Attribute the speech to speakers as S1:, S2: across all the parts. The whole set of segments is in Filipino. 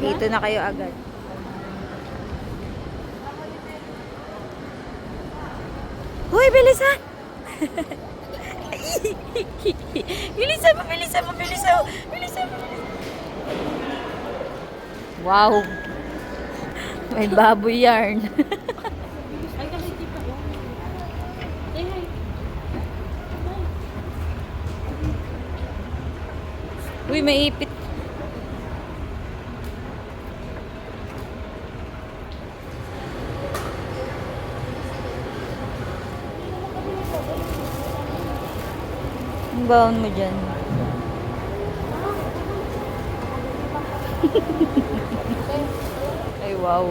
S1: Dito na kayo agad. Hoy, bilisan! Bilisan mo, bilisan mo, bilisan mo, bilisan mo. Wow! May baboy yarn.
S2: Ay, kasi kita ko. Say hi.
S1: Uy, may ipit. Ang baon mo dyan. Ay, wow.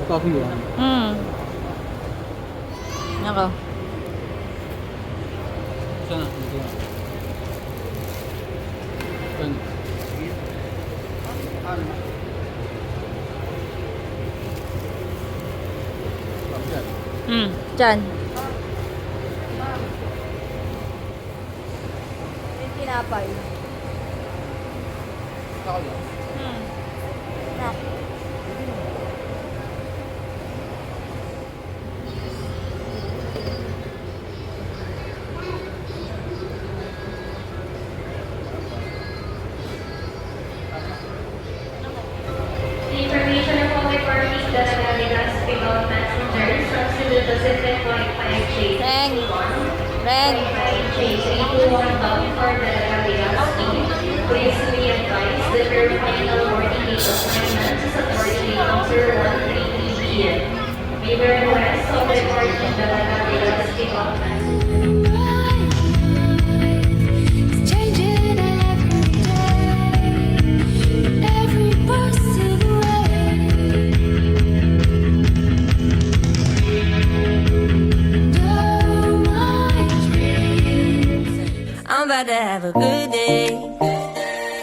S3: Coffee yan.
S1: Nako.
S3: Saan? Dito. Saan?
S1: Dyan. Yung tinapay.
S3: Ako yan.
S1: Nak.
S4: The information of all parties that have been asked about passengers from Cebu Pacific Flight 5J
S1: Reng. Reng.
S4: 5J 321 bound for Dalagamigasti. Please be advised that your final boarding gate assignment is at boarding gate number 133 p.m. We request of the boarding Dalagamigasti conference.
S5: I'm about to have a good day,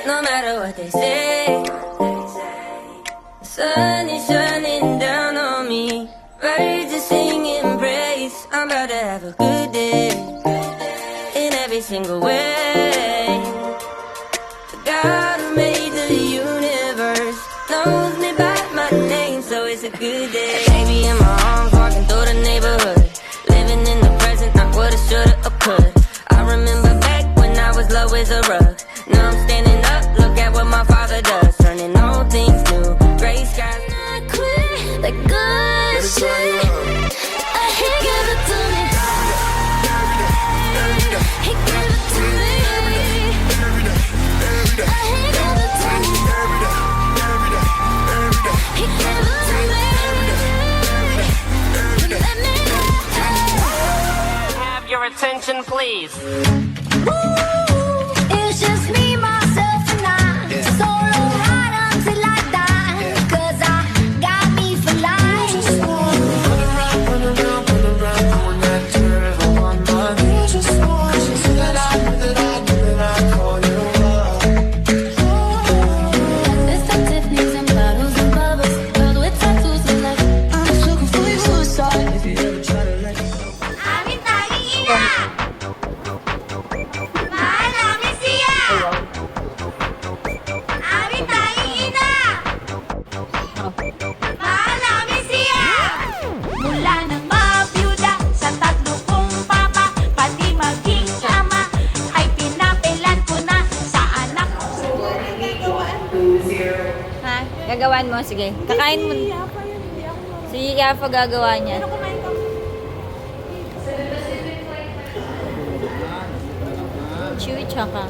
S5: no matter what they say. The sun is shining down on me, birds are singing praise. I'm about to have a good day, in every single way. The God who made the universe knows me by my name, so it's a good day. Baby in my arms, walking through the neighborhood, living in the present, not what I shoulda or could. I remember back when I was low as a rug. Now I'm standing up, look at what my father does, turning all things new. Gray skies. I quit the good shit. He gave it to me. He gave it to me. He gave it to me. He gave it to me. Let me
S6: Have your attention, please.
S5: It's just me, myself, and I. Solo ride until I die. 'Cause I got me for life. It's the Tiffany's and bottles and bubbles. Girls with tattoos and like, I'm just looking for your suicide. If you ever try to let
S7: Aming tanging ina! Mahal namin siya! Aming tanging ina! Mahal namin siya! Mula nang mabiyuda sa tatlo kong papa, pati maging ama, ay pinapilan ko na sa anak ko.
S1: Ha? Gagawan mo? Sige. Kakain mo. Si Yafa gagawa niya. Chewy tsaka.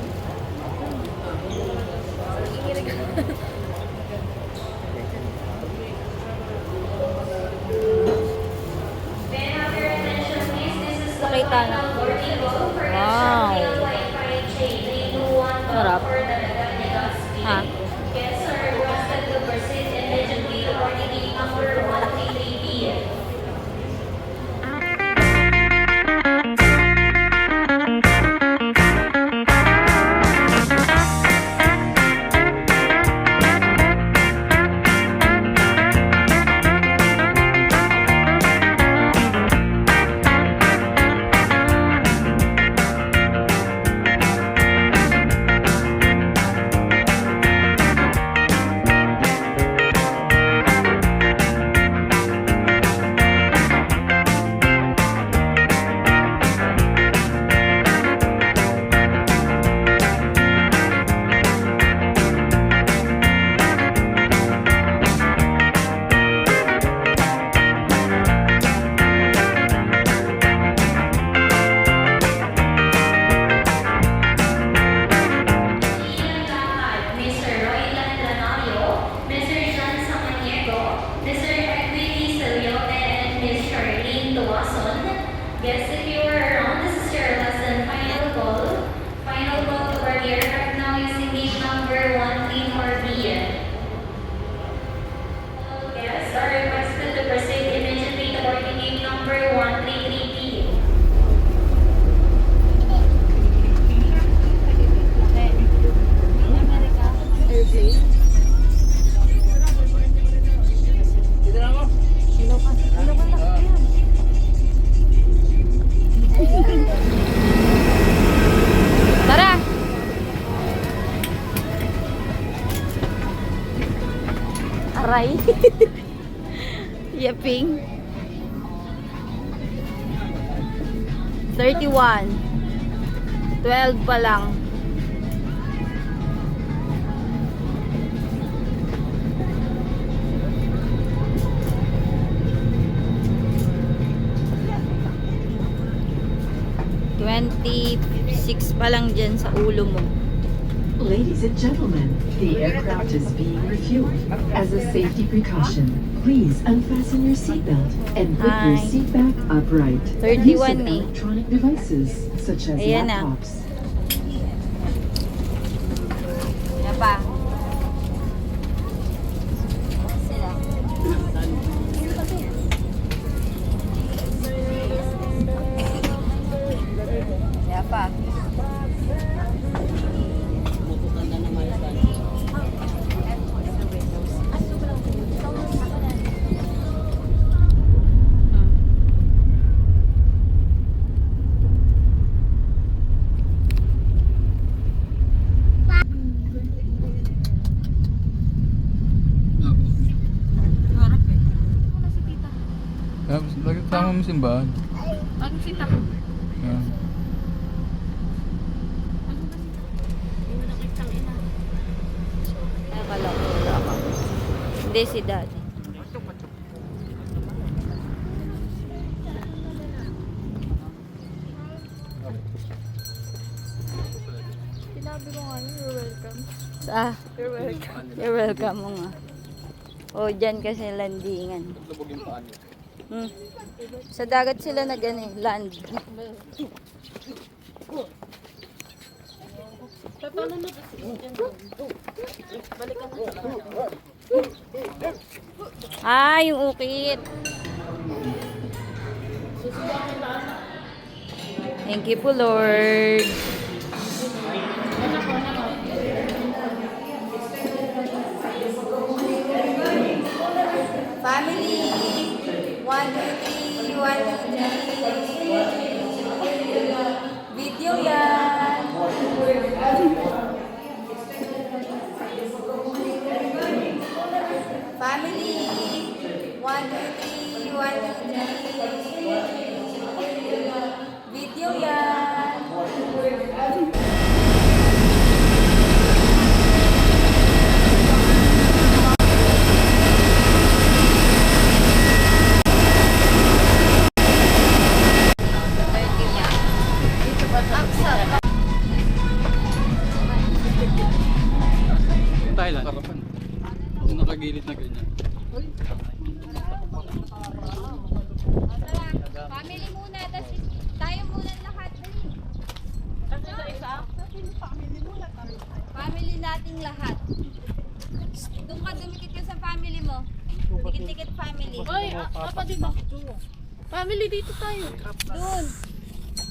S1: Pakita na. Wow. Sarap. Ha?
S4: Guests are requested to proceed in Legendary boarding gate number 133 p.m.
S1: Aray. Yaping. 31. 12 pa lang. $26 pa lang dyan sa ulo mo.
S8: Ladies and gentlemen, the aircraft is being refueled. As a safety precaution, please unfasten your seatbelt and put your
S1: Hi.
S8: seat back upright.
S1: 31
S8: Use of
S1: eh.
S8: electronic devices such as
S1: Ayan na.
S8: laptops.
S1: Yan pa. Sila. Yan pa.
S3: Lagi tama mo simbahan.
S2: Ano sita?
S3: Yan.
S1: Akala ko wala ka. Hindi si daddy.
S2: Sinabi ko nga yun, you're welcome.
S1: You're welcome. You're welcome mo nga. O, dyan kasi landingan.
S3: Lubog yung paan niya.
S1: Hmm. Sa dagat sila land.
S2: Paano na kasi dyan? Balikan na sa
S1: Yung ukit. Thank you po, Lord. Family. 1, 2, 3. 1, 2, 3. Video yan. Family. 1, 2, 3. 1, 2, 3. Video yan.
S3: Thailand. Karapan. Yung nakagilid na ganyan.
S1: Family muna, tapos tayo muna lahat. Family nating lahat. Doon ka dumikit ka sa family mo. Dikit-dikit family.
S2: Oy, apa dito? Family dito tayo.
S1: Doon.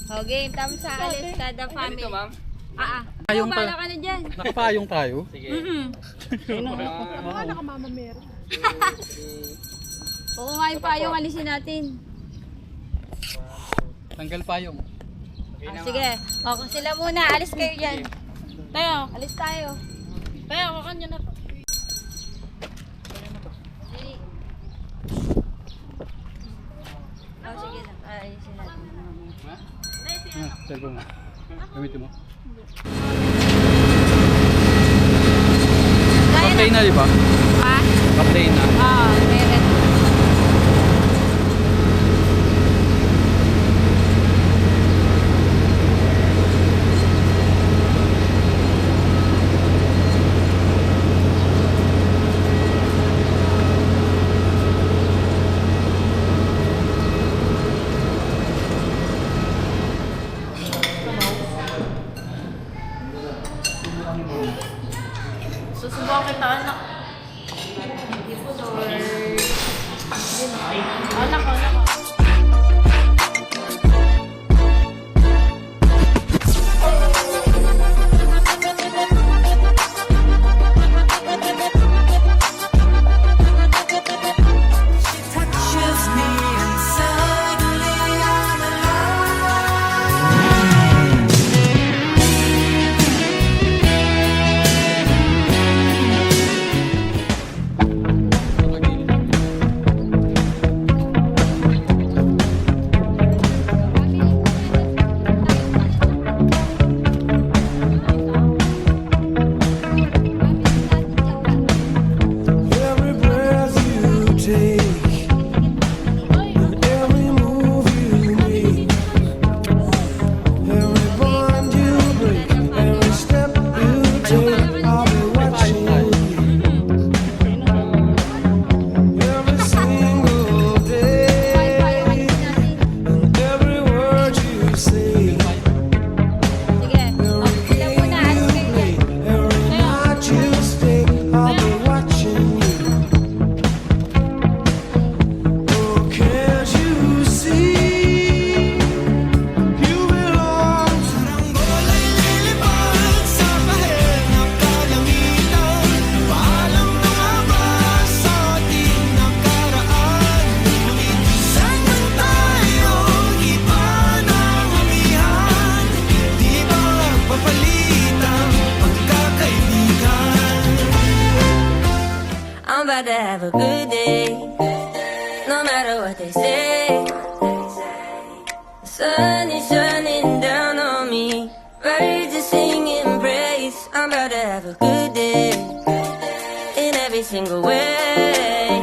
S1: O game, tapos sa alis kada family.
S3: Payong
S1: Bala ka na dyan.
S3: Nakapayong tayo.
S2: Baka nakamama meron.
S1: Oo nga yung payong alisin natin.
S3: Tanggal payong.
S1: Sige. O, sila muna. Alis kayo dyan.
S2: Tayo.
S1: Alis tayo.
S2: Tayo, ako kanya na to.
S1: Dili. O, sige na. Alisin natin.
S3: Cellphone mo. Gamitin mo. Kapday na, di ba?
S1: Ha?
S3: Kapday na.
S1: Meron.
S2: Susubukan kita, anak. Anak, anak.
S5: have a good day. No matter what they say. Sun is shining down on me. Birds are singing praise. I'm about to have a good day. In every single way.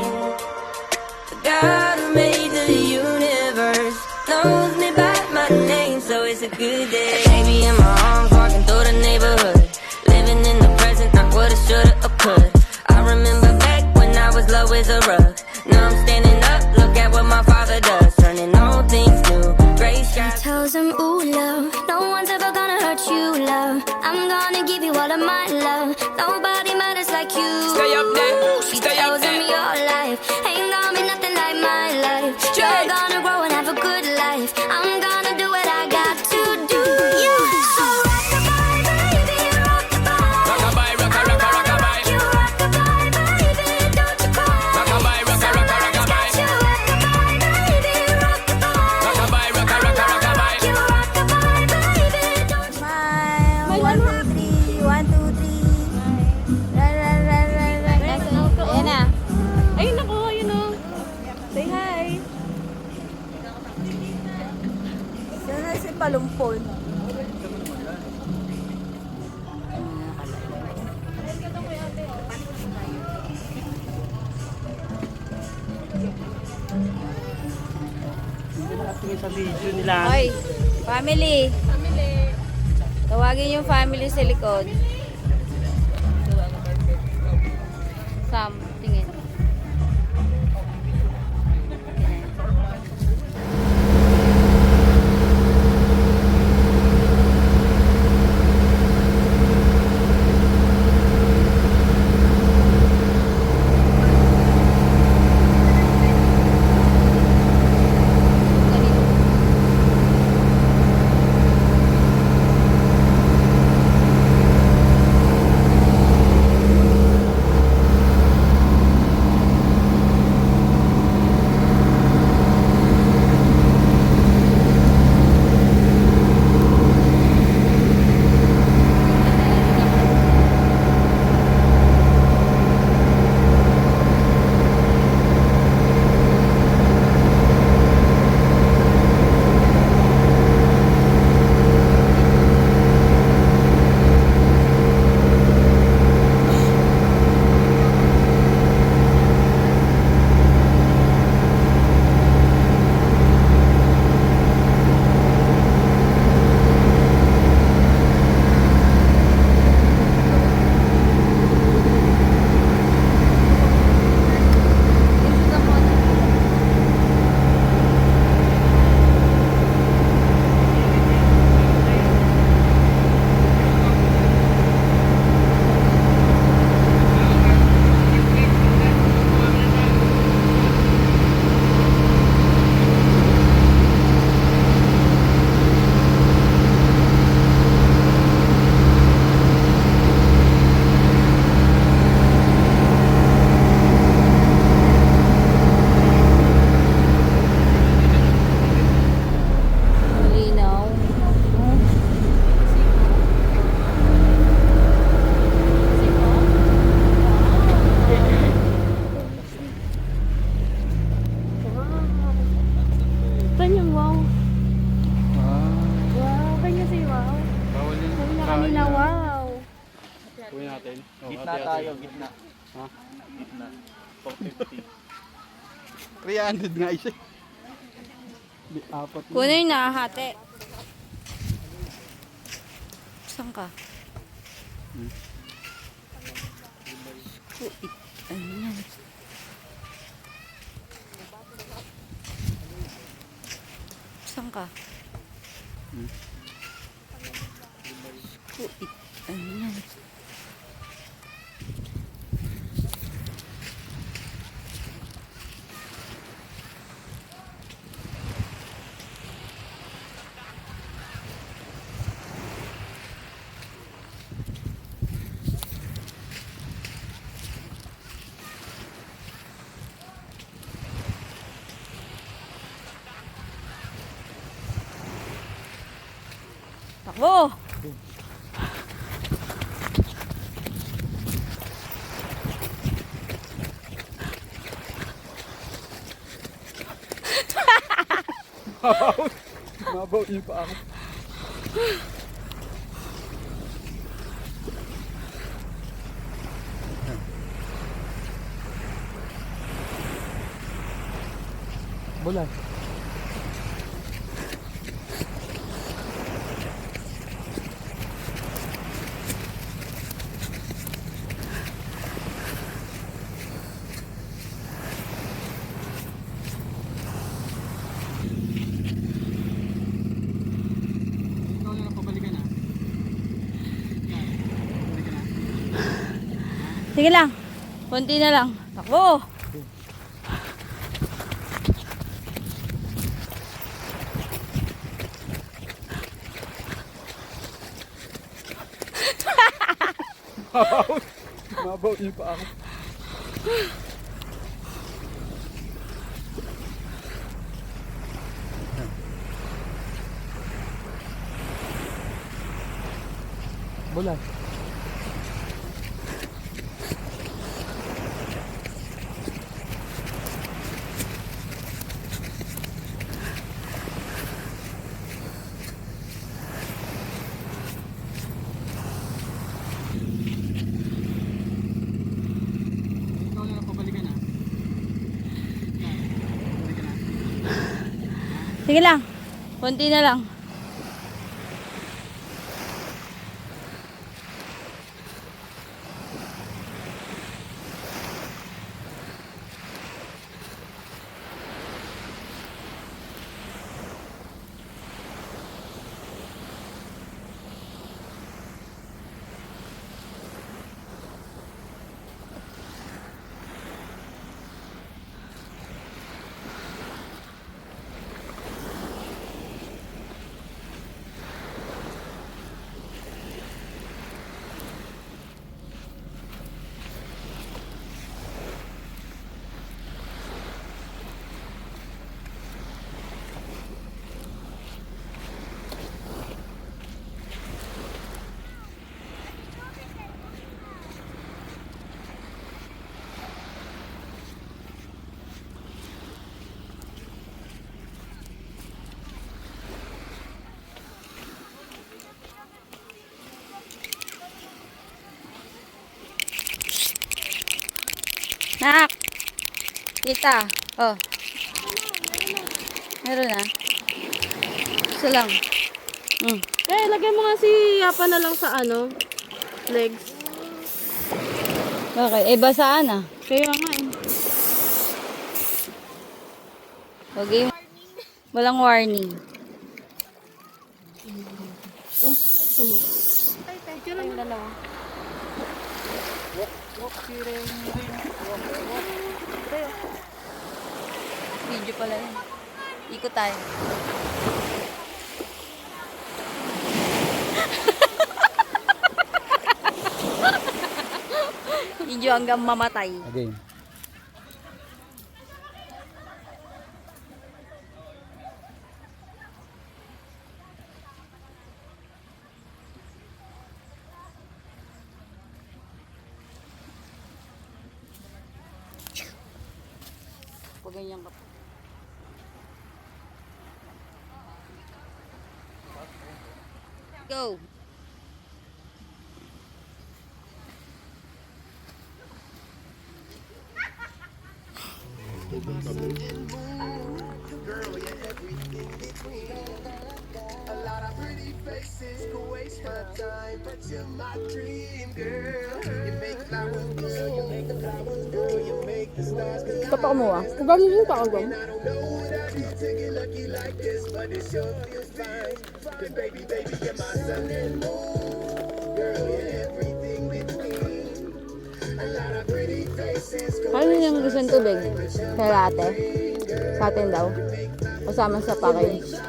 S5: The God who made the universe knows me by my name, so it's a good day. Baby in my arms, walking through the neighborhood. Living in the present, not what I shoulda or could. I remember back when I was low as a rug. Now I'm standing up, look at what my father does. Turning all things new, gray skies.
S9: Tells him, ooh, love, no one's ever gonna hurt you, love. I'm gonna give you all of my love. Nobody matters like you.
S6: Stay up there,
S9: She
S6: stay up
S9: tells him
S6: there.
S9: your life ain't gonna be nothing like my life. You're gonna grow and have a good life. I'm gonna do what I got to do. Yeah. So rock-a-bye, baby, rock-a-bye.
S6: Rock-a-bye, rock-a-bye, rock-a-bye.
S9: You rock-a-bye, baby, don't you cry.
S6: Rock-a-bye, rock-a-bye, rock-a-bye.
S9: You rock-a-bye, baby, rock-a-bye.
S6: Rock-a-bye, rock-a-bye, rock-a-bye.
S9: You rock-a-bye, baby, don't you
S1: Smile. 1, 2, 3. 1, 2, 3. Ayan na.
S2: Ayun ako, ayun o. Say hi.
S1: Saan na si Palumpon?
S2: Sa video nila.
S1: Hoy, family. Tawagin yung family sa likod. Sam, tingin.
S3: natin. Oh,
S10: Gitna tayo, gitna.
S3: Ha?
S10: Gitna. 450.
S3: 300 nga isa. Di, apat.
S1: Kunin na, hati. Saan ka? Ano yan? Saan ka? Ano yan? Takbo!
S3: Mabaw niyo pa ako. Bulan. Ikaw na pabalikan na.
S1: Sige lang. Konti na lang. Ako.
S3: Mabaw niyo pa ako. Bulan. Ikaw na pabalikan na. Pabalikan na.
S1: Sige lang. Konti na lang. Nak! Tita! Oh. Meron na. Isa lang.
S2: Lagay mo nga si Yapa na lang sa ano, legs.
S1: Okay. Eh, basaan ah.
S2: Kaya nga eh.
S1: Okay. Walang warning.
S2: Yung dalawa.
S1: Video pala yun. Ikot tayo. Video hanggang mamatay.
S3: Again.
S1: Pag ganyan ka. Go!
S2: Ito pa kumuha. Gagawin mo pa ako.
S1: Ano yung gusto ng tubig? Kay ate? Sa atin daw? Kasama sa package?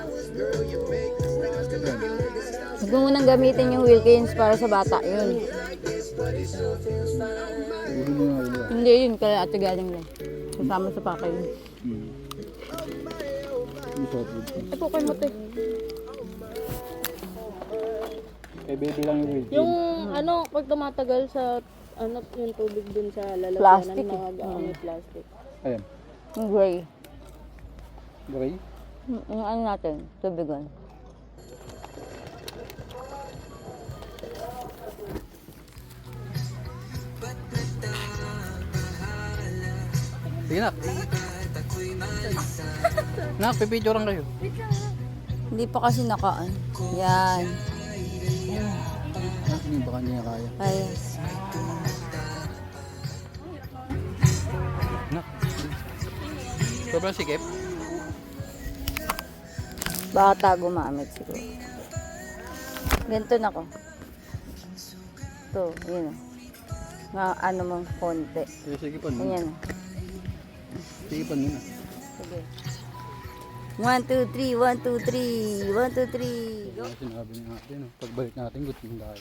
S1: Huwag mo munang gamitin yung Wilkins para sa bata. Yun. Hindi yun. Kaya ate galing lang. Kasama sa package.
S2: Ito kay Mote.
S3: Eh, baby lang yung wheel.
S2: Yung ano, pag tumatagal sa ano, yung tubig dun sa lalagyanan,
S1: Plastic eh.
S2: mga plastic.
S3: Ayan.
S1: Yung gray.
S3: Gray.
S1: Ano natin? Tubigan.
S3: Sige nak. Nak, pipicturean kayo.
S1: Hindi pa kasi nakaan. Yan.
S3: Nak, hindi baka niya kaya.
S1: Ay.
S3: Nak. Sobrang sikip.
S1: Bata gumamit siguro. Ganito na ko. Ito, yun. Nga ano mong konti.
S3: Sige pa
S1: Ganyan.
S3: Sige pa nila.
S1: Sige. 1, 2, 3, 1, 2, 3, 1, 2, 3. Go.
S3: Sinabi niya natin, pagbalik natin, gutom tayo.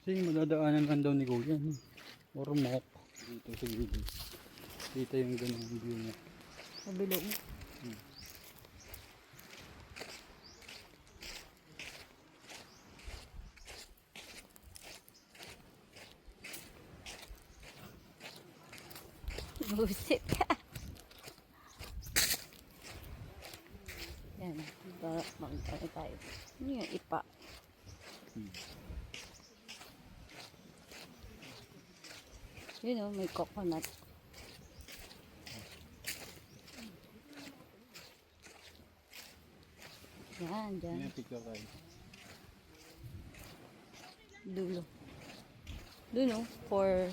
S3: Kasi madadaanan lang daw ni Kuya. Ormoc. Dito sa gilid. Dito yung ganung view niya.
S1: Mabilog. Busit ka. Yan. Para magkano tayo. Ano yung ipa? Yun o, may coconut. Yan, dyan.
S3: May picture tayo.
S1: Dulo. Dulo, for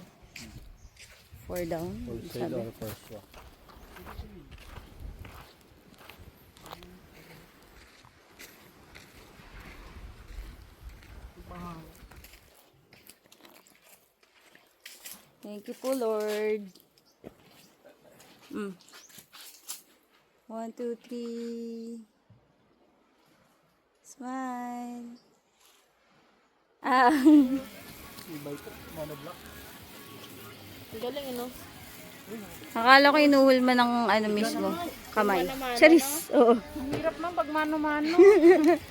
S1: down.
S3: Full sail or first walk.
S1: Thank you po, Lord. 1, 2, 3. Smile. Ah.
S2: Galing, ano?
S1: Akala ko inuhol man ng ano mismo. Kamay. Charis. Oo.
S2: Ang hirap man pag mano-mano.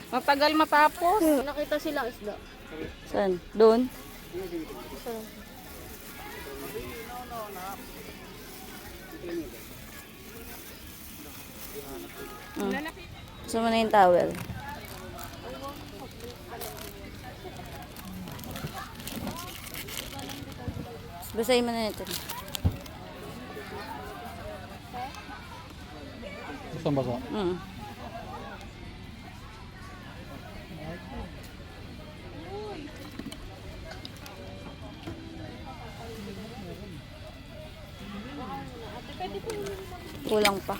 S2: Matagal matapos. Nakita silang isda.
S1: Saan? Doon? Gusto mo na yung towel? Basahin mo na ito.
S3: Basa-basa.
S1: Kulang pa.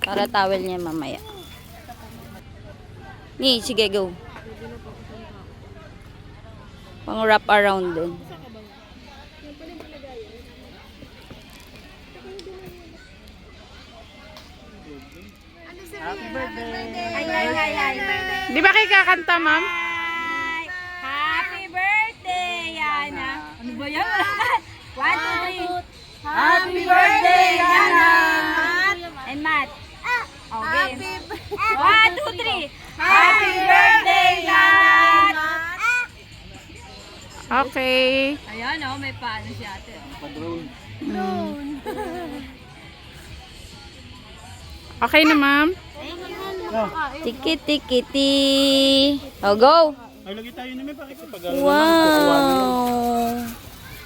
S1: Para towel niya mamaya. Ni, sige, go. Pang wrap around din.
S2: Happy birthday.
S7: Ay.
S2: Di ba kayo kakanta, ma'am?
S7: Happy birthday, Yana. Ano ba yan? 1, 2, 3.
S1: Happy birthday, Yana!
S7: And Matt. Okay. 1, 2, 3.
S1: Happy birthday, Yana!
S2: Okay.
S7: Ayan, oh, may paano si ate.
S2: Okay na, ma'am?
S1: Tiki-tiki-ti. Oh, go!
S10: Ay, lagi tayo na may
S1: Wow!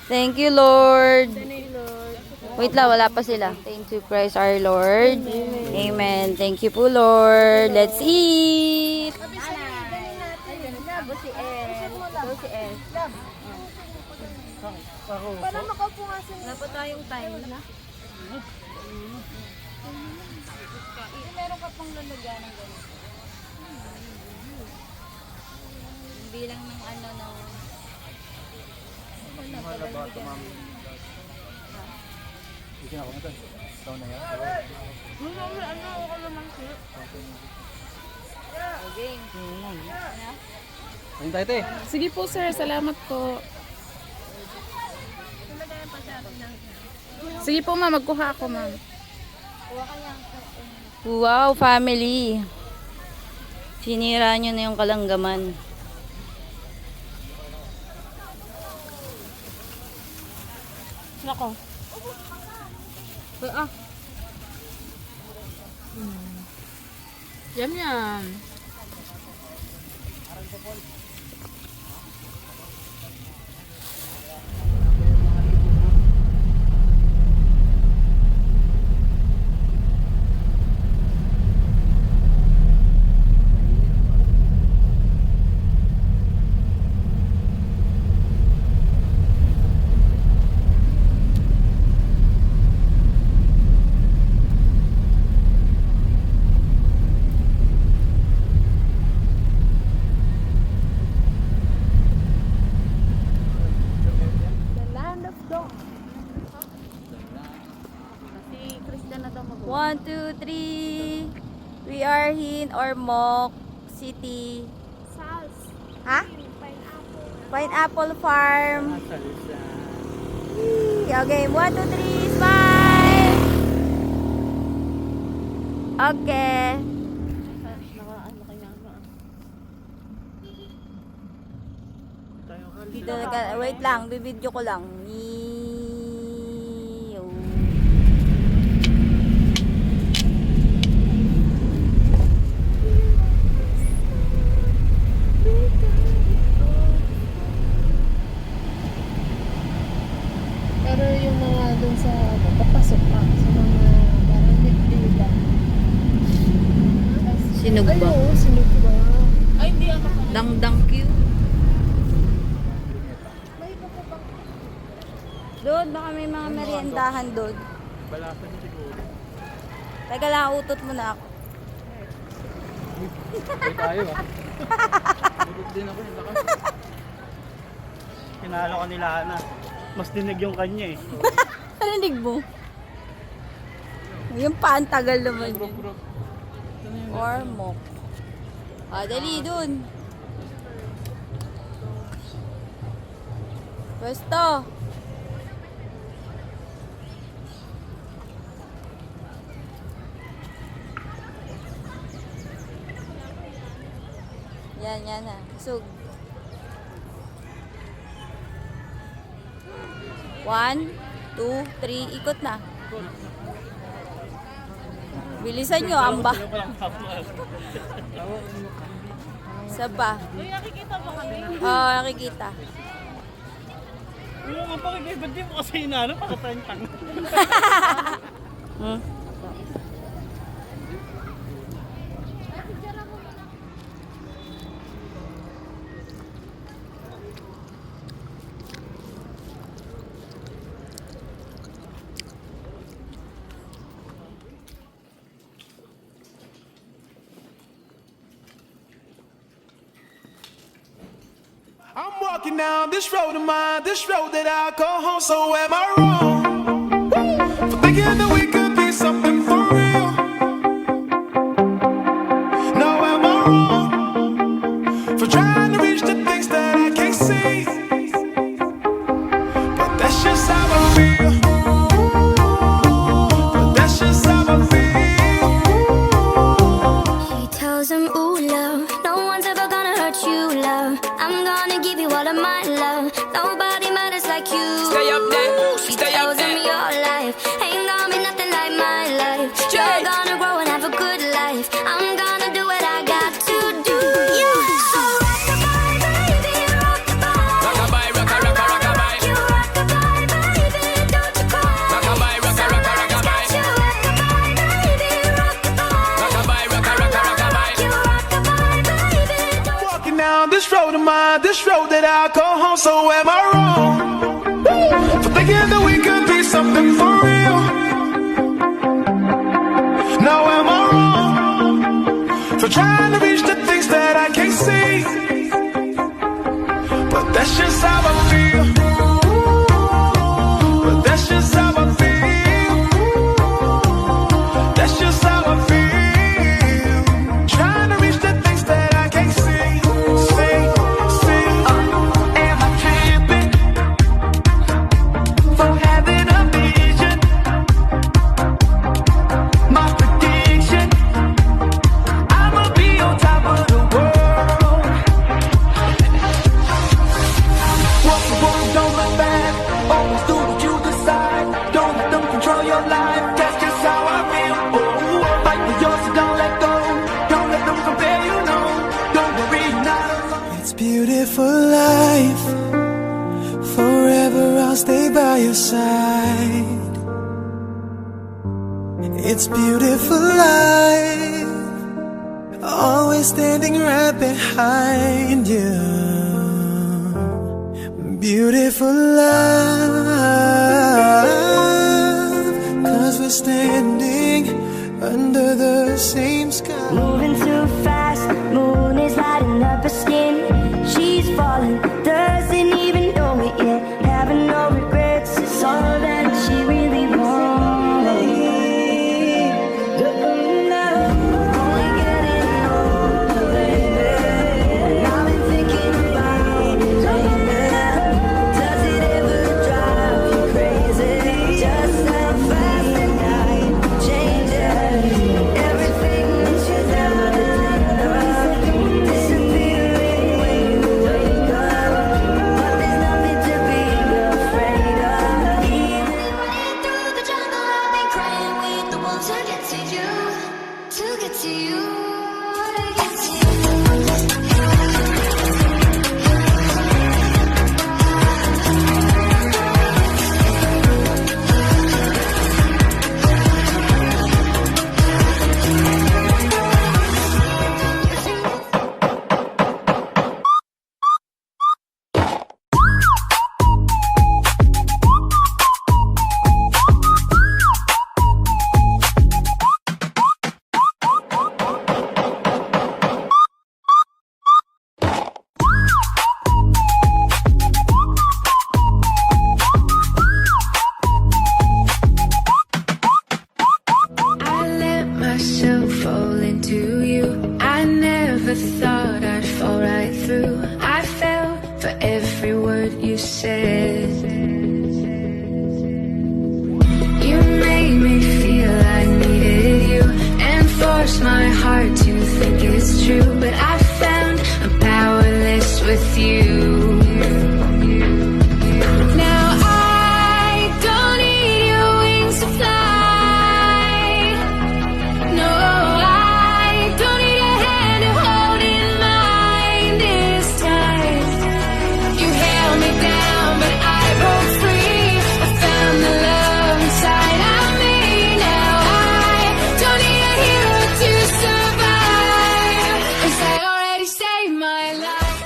S1: Thank you, Lord. Wait lang, wala pa sila. Thank you, Christ our Lord. Amen. Thank you po, Lord. Let's eat!
S2: Para makaupo nga sila.
S1: Wala pa tayong time.
S2: Meron ka pang lalagyan ng gano'n.
S1: Bilang ng ano ng...
S3: Hindi na ako na tayo. Ikaw na yan.
S2: Ano ako naman siya?
S1: Okay.
S3: Ayun tayo, te.
S2: Sige po sir, salamat po. Sige po ma'am, magkuha ako ma'am.
S1: Wow, family. Sinira nyo na yung kalanggaman.
S2: Nako. Yan yan. Si Christian na daw mag-uwi.
S1: 1, 2, 3. We are in Ormoc City. Ha? Pineapple Farm. Okay, 1, 2, 3, smile! Okay. Dito wait lang, bibidyo ko lang.
S2: Pero yung mga dun sa papasok pa, sa mga parang liplila.
S1: Sinog
S2: Ay,
S1: ba?
S2: oo, sinog ba? Ay, hindi ako pa.
S1: Dang Q. Doon, baka may mga meriendahan doon.
S3: Balasan niyo siguro.
S1: Teka lang, utot mo na ako.
S3: Ay tayo ah. Utot din ako yung lakas.
S10: Pinalo ka nila na. Mas dinig yung kanya eh.
S1: Narinig mo? Yung pa, ang tagal naman yun. Ormoc. Ah, dali dun. Pwesto. Yan na. Sug. 1, 2, 3, ikot na. Bilisan nyo, amba. Isa pa.
S2: Uy, nakikita ba kami?
S1: Oo, nakikita.
S10: Yung nga pakikita, ba't di mo kasi inaano, pakatantang.
S1: Hmm.
S11: I'm walking down this road of mine, this road that I call home. So am I wrong for thinking that we could be something for real? No, am I wrong for trying to reach the things that I can't see? But that's just how I feel. But that's just how I feel.
S9: He tells him, ooh, love, no one's ever gonna hurt you, love. I'm gonna give you all of my love. Nobody matters like you.
S6: Stay up there,
S9: She
S6: stay up
S9: tells him
S6: there.
S9: your life ain't gonna be nothing like my life. You're gonna grow and have a good life. I'm gonna do what I got to do. Yeah. So rock-a-bye, baby, rock-a-bye.
S6: Rockabye, rocka, rocka, rockabye.
S9: You rock-a-bye, baby, don't you cry.
S6: Rockabye, rocka,
S11: down this road of mine, this road that I call home. So am I wrong for thinking that we could be something for real? Now am I wrong for trying to reach the things that I can't see? But that's just how I feel. But that's just how I feel. That's just how I feel. Trying to reach the things that I can't see. Am I tripping for having a vision? My prediction, I'ma be on top of the world. Walk the walk, don't look back. Always do what you decide. Don't let them control your life. That's just how I feel. Oh, fight for yours, so don't let go. Don't let them compare you, no. Don't worry, you're not alone. It's beautiful life. Forever I'll stay by your side. It's beautiful life. Always standing right behind you. Beautiful love, 'cause we're standing under the same sky.
S5: Moving too fast, moon is lighting up her skin. She's falling, doesn't even know it yet. Having no regrets, it's all that she really wants. Only getting older, baby. And I've been thinking about it lately. Does it ever drive you crazy? Just how fast the night changes. Everything that you've ever dreamed of disappearing when you wake up. But there's nothing to be afraid of. Even
S9: Running through the jungle, I've been crying with the wolves to get to you, to get to you, to get to you.
S5: I let myself fall into you. I never thought I'd fall right through. I fell for every word you said. You made me feel I needed you and forced my heart to think it's true. But I found I'm powerless with you. Now I don't need your wings to fly. No, I don't need a hand to hold in mine this time. You held me down, but I broke free. I found the love inside of me. Now I don't need a hero to survive, 'cause I already saved my life.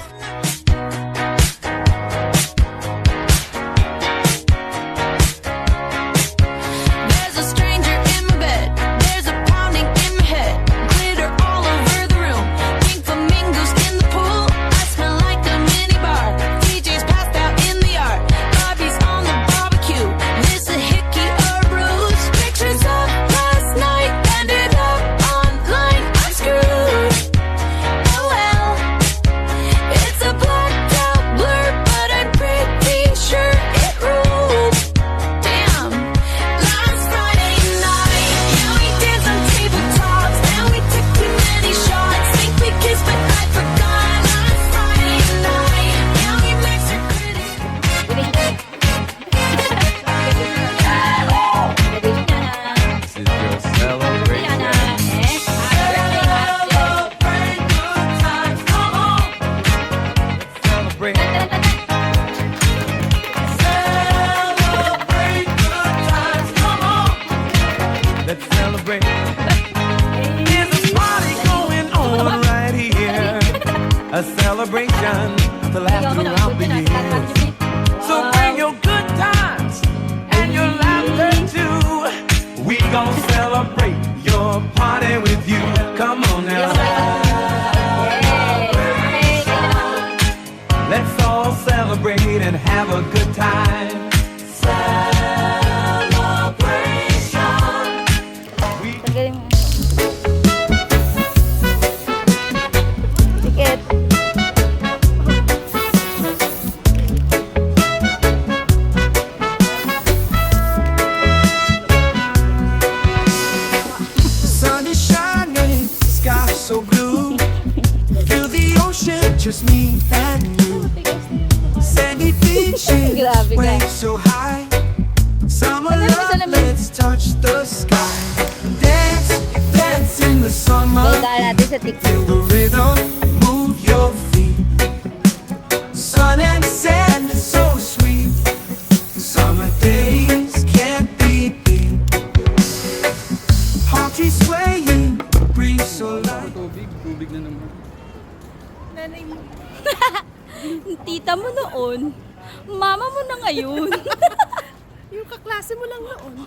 S9: There's a stranger in my bed. There's a pounding in my head. Glitter all over the room. Pink flamingos in the pool. I smell like a minibar. DJ's passed out in the yard. Bobby's on the barbecue. This a hickey or a bruise. Pictures of last night ended up online. I'm screwed. Oh well. It's a blacked out blur, but I'm pretty sure it ruled. Damn. Last Friday night, yeah, we danced on tabletops. Now we took too many shots. Think we kissed, but I forgot. Last Friday night, yeah, we mixed our critics.
S6: This is your celebration. Celebrate. Let's celebrate.
S11: There's a party going on right here. A celebration
S6: celebration, the laughter I'll be in. So bring your good times and your laughter too. We gon' celebrate your party with you. Come on now. Let's all celebrate and have a good time.
S1: Tanggalin mo. Tiket.
S11: Sun is shining, sky so blue. Feel the ocean, just me and you. Sandy beaches,
S1: Grabe ka.
S11: waves so high. Summer love,
S1: salamin.
S11: let's touch the sky. Dance, dance in the summer.
S1: Daan natin sa TikTok.
S11: Feel the rhythm, move your feet. Sun and sand is so sweet. Summer days can't be beat. Palm trees swaying, breeze so light.
S3: Tubig na naman.
S1: Tita mo noon. Mama mo na ngayon.
S2: Yung kaklase mo lang noon.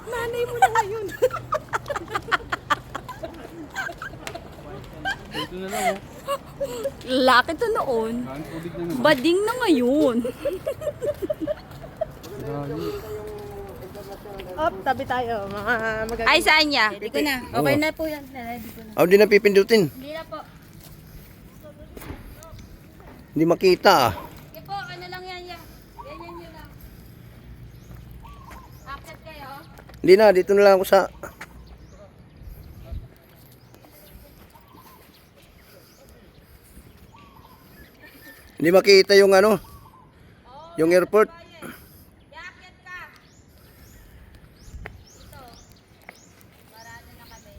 S2: Nanay mo na ngayon.
S3: Ito na lang oh.
S1: Laki to noon.
S3: Saan tubig na naman.
S1: Bading na ngayon.
S3: Dali.
S2: Op, tabi tayo. Mga magaganda.
S1: Ay, saan niya? Hindi ko na. Okay na po yan. Hindi ko na.
S12: Di na pipindutin.
S1: Hindi na po.
S12: Hindi makita ah.
S1: Sige po, ano lang yan. Ganyan nyo lang. Akit kayo.
S12: Hindi na, dito na lang ako sa... Hindi makita yung ano, yung airport.
S1: Yakit ka. Ito. Parado na kami.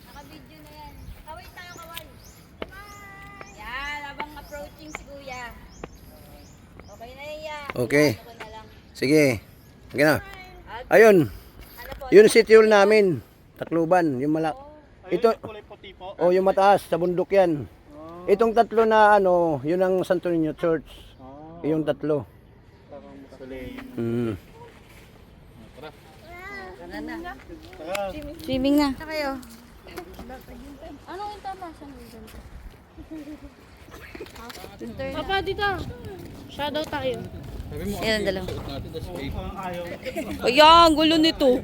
S1: Naka-video na yan. Kaway tayo, kaway. Yan, habang approaching si Kuya. Okay na yan.
S12: Okay.
S1: Ano ko na lang.
S12: Sige. Sige na. Ayun.
S1: Ano po?
S12: Yun si Tiol namin. Tacloban. Yung mala... Ito.
S10: Kulay puti po.
S12: Oh, yung mataas. Sa bundok yan. Itong tatlo na ano, yun ang Santo Niño Church. Yung tatlo. Mm.
S1: Swimming na. Sa kayo. Anong yung tama? Saan yung
S2: Papa, dito. Shadow tayo.
S3: Sabi mo,
S1: Yan ang dalawa.
S3: suot natin, tas fake.
S1: Ayan, gulo nito.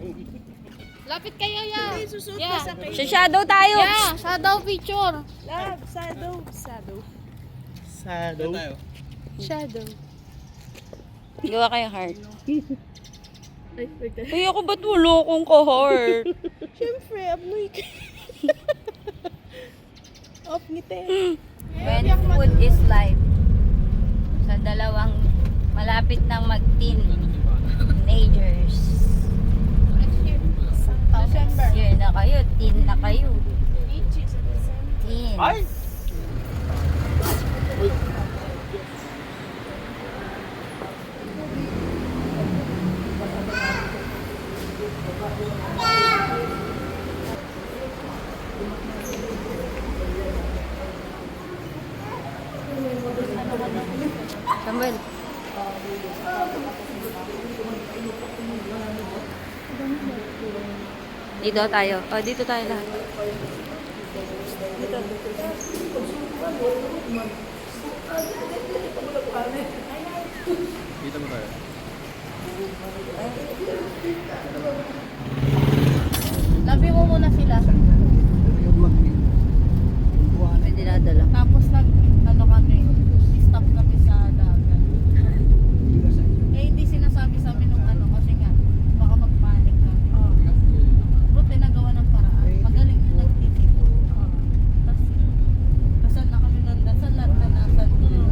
S2: Lapit kayo, ya. Yeah.
S1: Sa shadow tayo.
S2: Yeah, shadow picture.
S10: Shadow.
S2: Shadow.
S1: Gawa kayong heart. Ay, ako ba't wala akong ka-heart?
S2: Siyempre, abnoy ka. Off ngiti.
S1: When food is life. Sa dalawang malapit nang mag-teenagers. Year na kayo, teen na kayo. Teen.
S10: Ay!
S1: Samuel. Dito tayo. Oh, dito tayo lahat.
S3: Kita mo tayo.
S2: Labi mo muna sila.
S1: May dinadala.
S2: Tapos ano kami, stop kami sa dagat. Hindi sinasabi sa amin nung ano kasi nga baka magpanik ka. Pero tinagawa ng paraan. Magaling yung nagtitip. Tapos kasal na kami nun. Dasal lahat na nasa.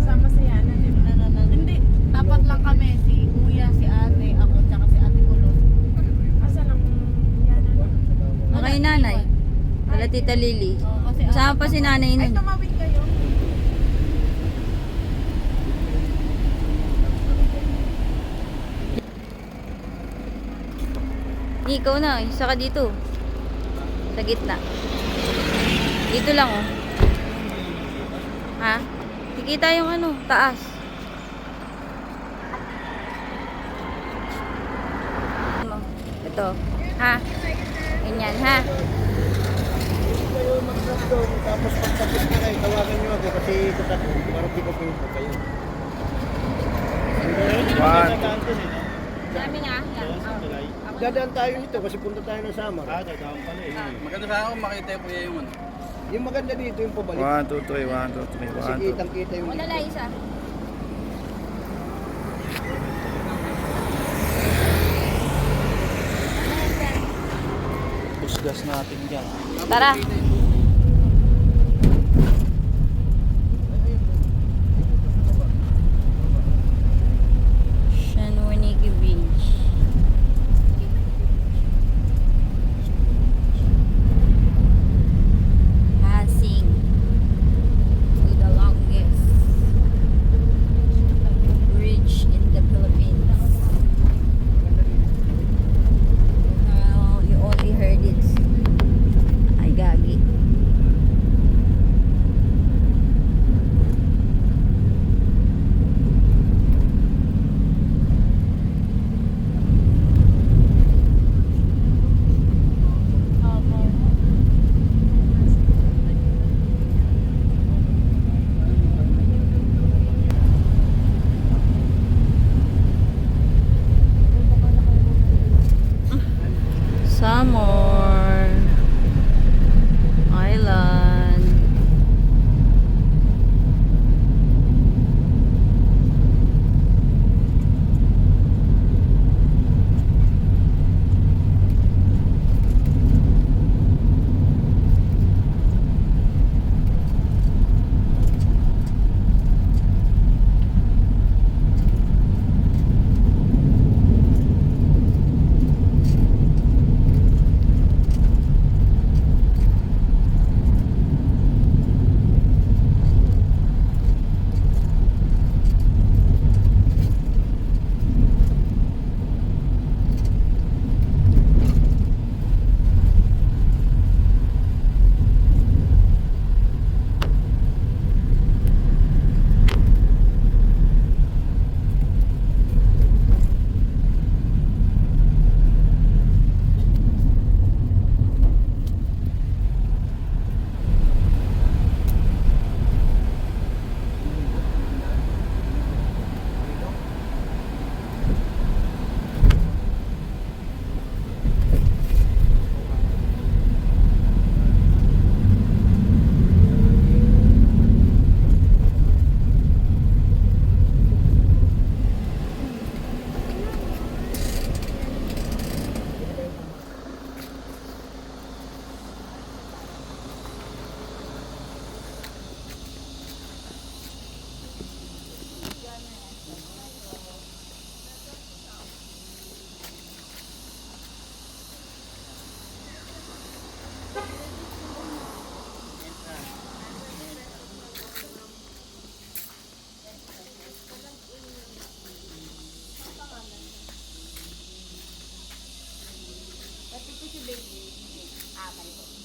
S2: Sama si Yana. Hindi. Tapat lang kami. Si Kuya, si ate, ako, tsaka si ate Kulot. Asan ang Yana?
S1: Okay, nanay. Wala tita Lily. Sama pa si nanay nun.
S2: Tumawid kayo.
S1: Ikaw na, isa ka dito. Sa gitna. Dito lang, oh. Ha? Sige. kita yung ano, taas. Ito. Ha? Ganyan, ha?
S12: Kayo mag-drop doon, tapos pagtapos na kayo, tawagan nyo ako kasi ito ako, parang pick up po kayo.
S1: Dami nga. Yan.
S12: Dadaan tayo nito kasi punta tayo ng Samar.
S10: Dadaan pala eh.
S3: Maganda sana kung makita yung kuya yung ano.
S12: Yung maganda dito yung pabalik.
S6: 1, 2, 3, 1, 2, 3,
S12: Kasi
S6: 1, 2.
S12: kitang-kita yung
S1: Wala lang isa.
S10: Pusgas natin dyan.
S1: Tara. Shanwanigi Beach. Passing to the longest bridge in the Philippines. You only heard it. Ay, gagi. Samor Island.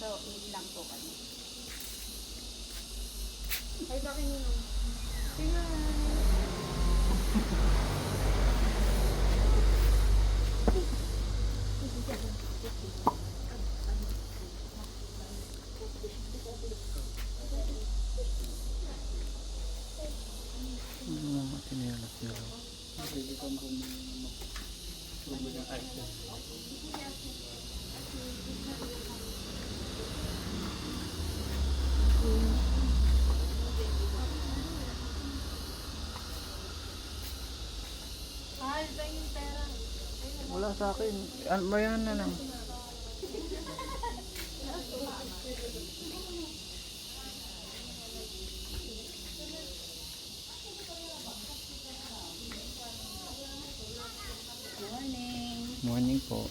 S1: So, 8 lang po kami. Ay, bakit nyo?
S6: Wala sa akin. Mayan na lang. Morning po.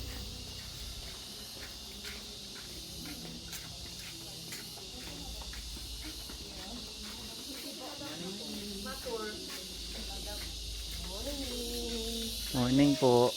S6: Morning po.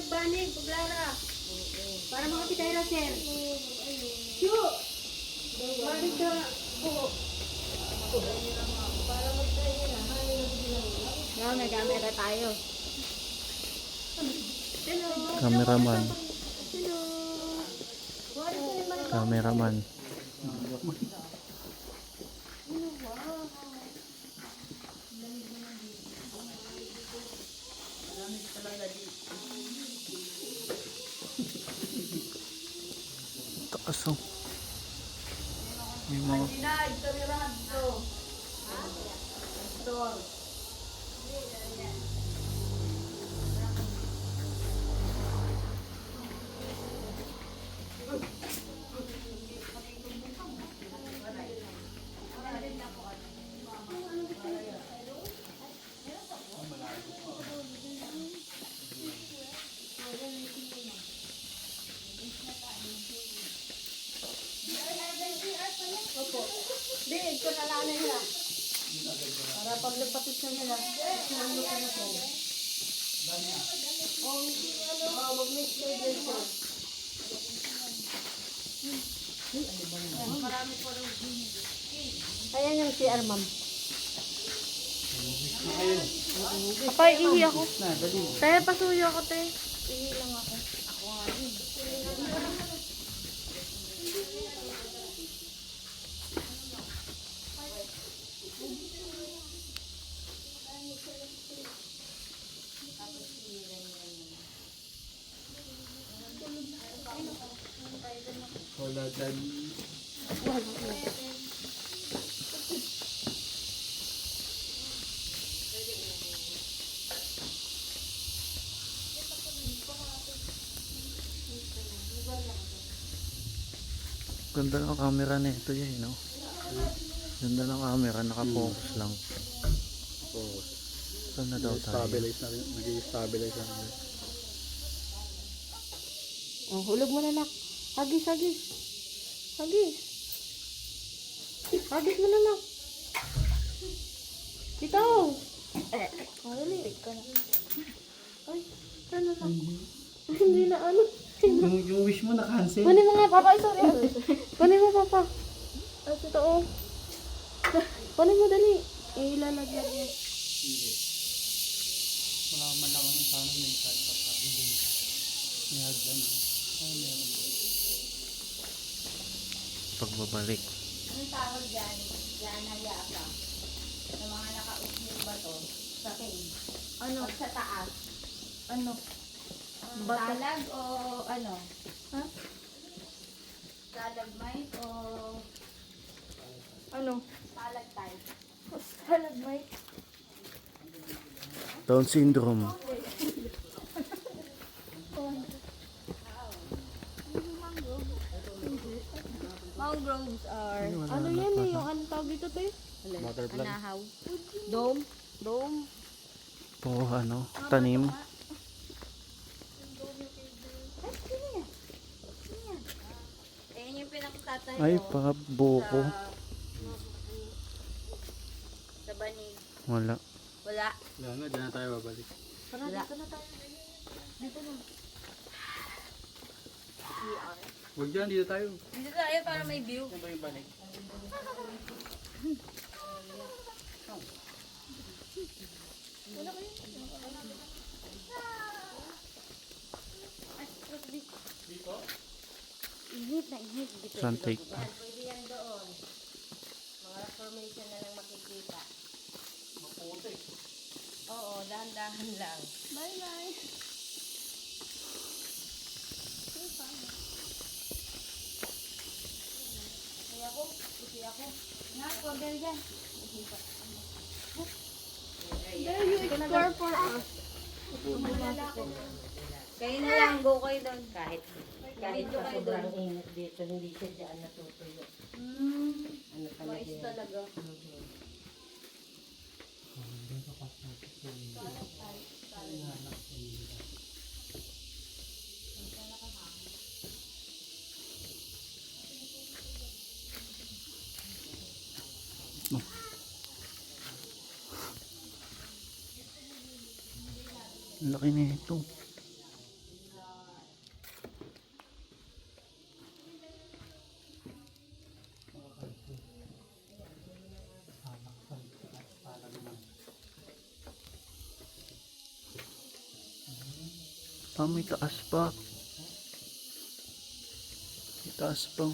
S1: banig, paglara. Para makakita yung sir. Shoot! Banig ka. Para magtayo na. Ngayon, may camera tayo.
S3: Cameraman. Cameraman. Taas oh. May mga
S1: Hindi, ito na lang nila. Para pag nagpapit na nila, nagluto na sila. Mag-mix na yun siya. Marami po rin. Ayan yung CR, ma'am.
S2: Papa, ihi ako. Tayo, pasuyo ako, te. Ihi lang ako. Ako nga rin.
S3: wala dyan. Ganda ng camera nito yan, no? Ganda ng camera, naka-focus lang. Saan na daw tayo? Nag-i-stabilize na rin.
S2: Oh, hulog mo na, nak. Hagis, hagis. Hagis. Hagis mo na, nak. Dito. Dali. Ay, ano na? Hindi na ano.
S3: Yung wish mo na-cancel.
S2: Kunin mo nga, papa. Ay, sorry. Kunin mo, papa. Ay, ito, oh. Kunin mo, dali. Ilalagyan mo.
S3: Wala man lang ang sana may kahit pa sa may hagdan. Ay, meron. Pagbabalik.
S1: Anong tawag dyan? Yan na yaka. Sa mga nakausnin ba to? Sa cave.
S2: Ano?
S1: Pag sa taas.
S2: Ano?
S1: Talag o ano?
S2: Ha?
S1: Stalagmite o
S2: Ano?
S1: stalactite?
S2: Stalagmite.
S3: Down syndrome.
S1: Mangroves are
S2: Ano yan eh? Yung ano tawag dito, te?
S3: Water plant.
S1: anahaw.
S2: Dome. Dome.
S3: Po, ano, tanim.
S1: Ayan yung pinakatatayo
S3: Ay, pa, buko.
S1: sa banig.
S3: Wala.
S1: Wala.
S3: Wala na, dyan na tayo babalik.
S2: Para dito na tayo. Dito na.
S3: Huwag dyan, dito tayo.
S1: Dito tayo para may view.
S3: Ano ba yung balik?
S2: Inhit na inhit.
S3: Sun take pa.
S1: Pwede yan doon. Mga formation na lang makikita.
S3: Maputi.
S1: Oo, dahan-dahan lang.
S2: Bye, bye.
S1: Kaya ako, isi ako. Nga, order dyan.
S2: There you explore for us.
S1: Kayo na lang, go kayo doon. Kahit pa sobrang
S13: init dito, hindi siya dyan natutuyo. Ano
S1: mais talaga.
S3: Ang laki na ito. Ah, may taas pa. May taas pa.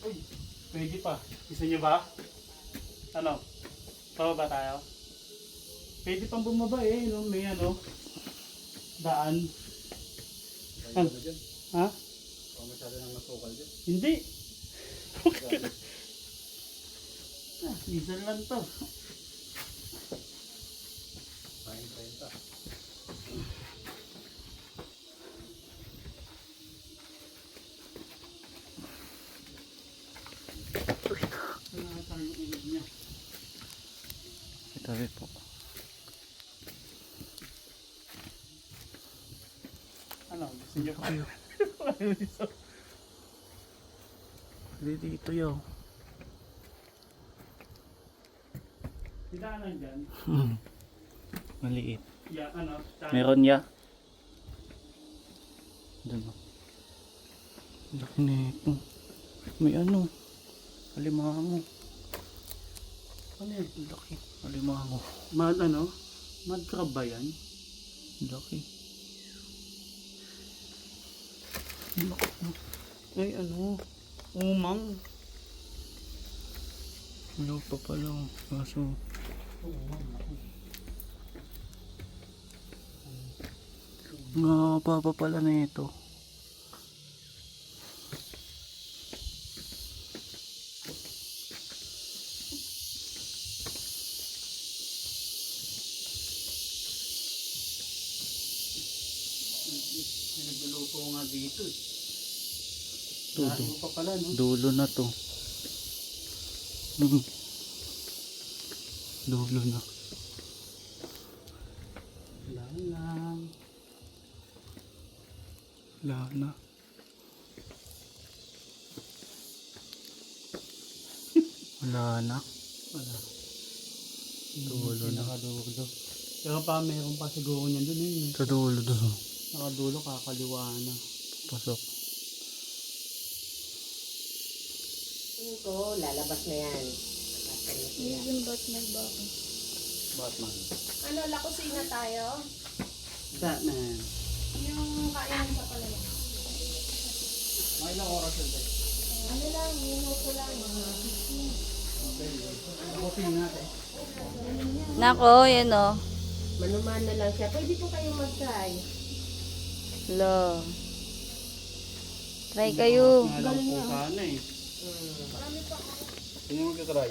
S3: Uy, pwede pa. Gusto niyo ba? Ano? Pababa tayo? Pwede pang bumaba eh, no? May ano, daan. Ha?
S12: Masyado nang masukal dyan.
S3: Hindi. Minsan lang to.
S12: Kain ta.
S3: Itabi po. Ano? Gusto niyo pa? Hindi dito yaw. Didaanan dyan. Maliit. Ya, ano? Meron ya. Doon o. Laki na ito. May ano. Alimango. Ano yan? Laki. Alimango. Mad ano? Mad crab ba yan? Laki. Ay ano? Umang. Wala pa pala. Kaso. Nga pa pala na ito. Nagluluto nga dito eh. Dulo pa pala, no? Dulo na to. Dulo na. Wala lang. Wala na. Wala na. Wala. Dulo na. Nakadulo. Pero pa meron pa siguro niyan dun eh. Sa dulo doon. Nakadulo, kakaliwa na. Pasok.
S13: Tingin ko, lalabas na yan.
S1: Yung Batman ba ako?
S3: Batman.
S1: Ano, lakusina tayo?
S3: Batman.
S1: Yung kainan sa palayan.
S3: May ilang oras yun tayo?
S1: Ano lang, minuto lang.
S3: Lakusin natin.
S1: Nako, yan o.
S13: Manuman na lang siya. Pwede po kayong mag-try.
S1: Lo. Try kayo.
S3: Ngalang po sana eh. Sino mag-try?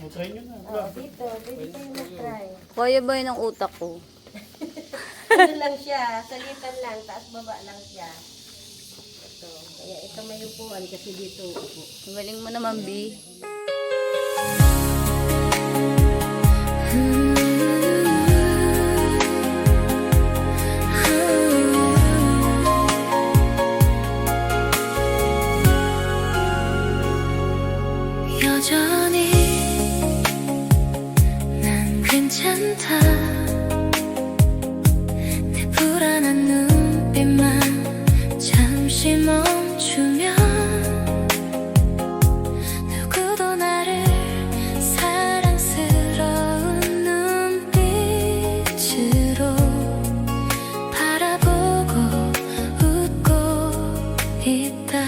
S3: Try nyo na.
S13: Dito, pwede kayong mag-try.
S1: Kaya ba yun ang utak ko?
S13: Ano lang siya, salitan lang, taas baba lang siya. Ito, kaya ito may upuan kasi dito upo.
S1: Galing mo naman, B.
S5: 여전히 난 괜찮다 내 불안한 눈빛만 잠시 멈추면 누구도 나를 사랑스러운 눈빛으로 바라보고 웃고 있다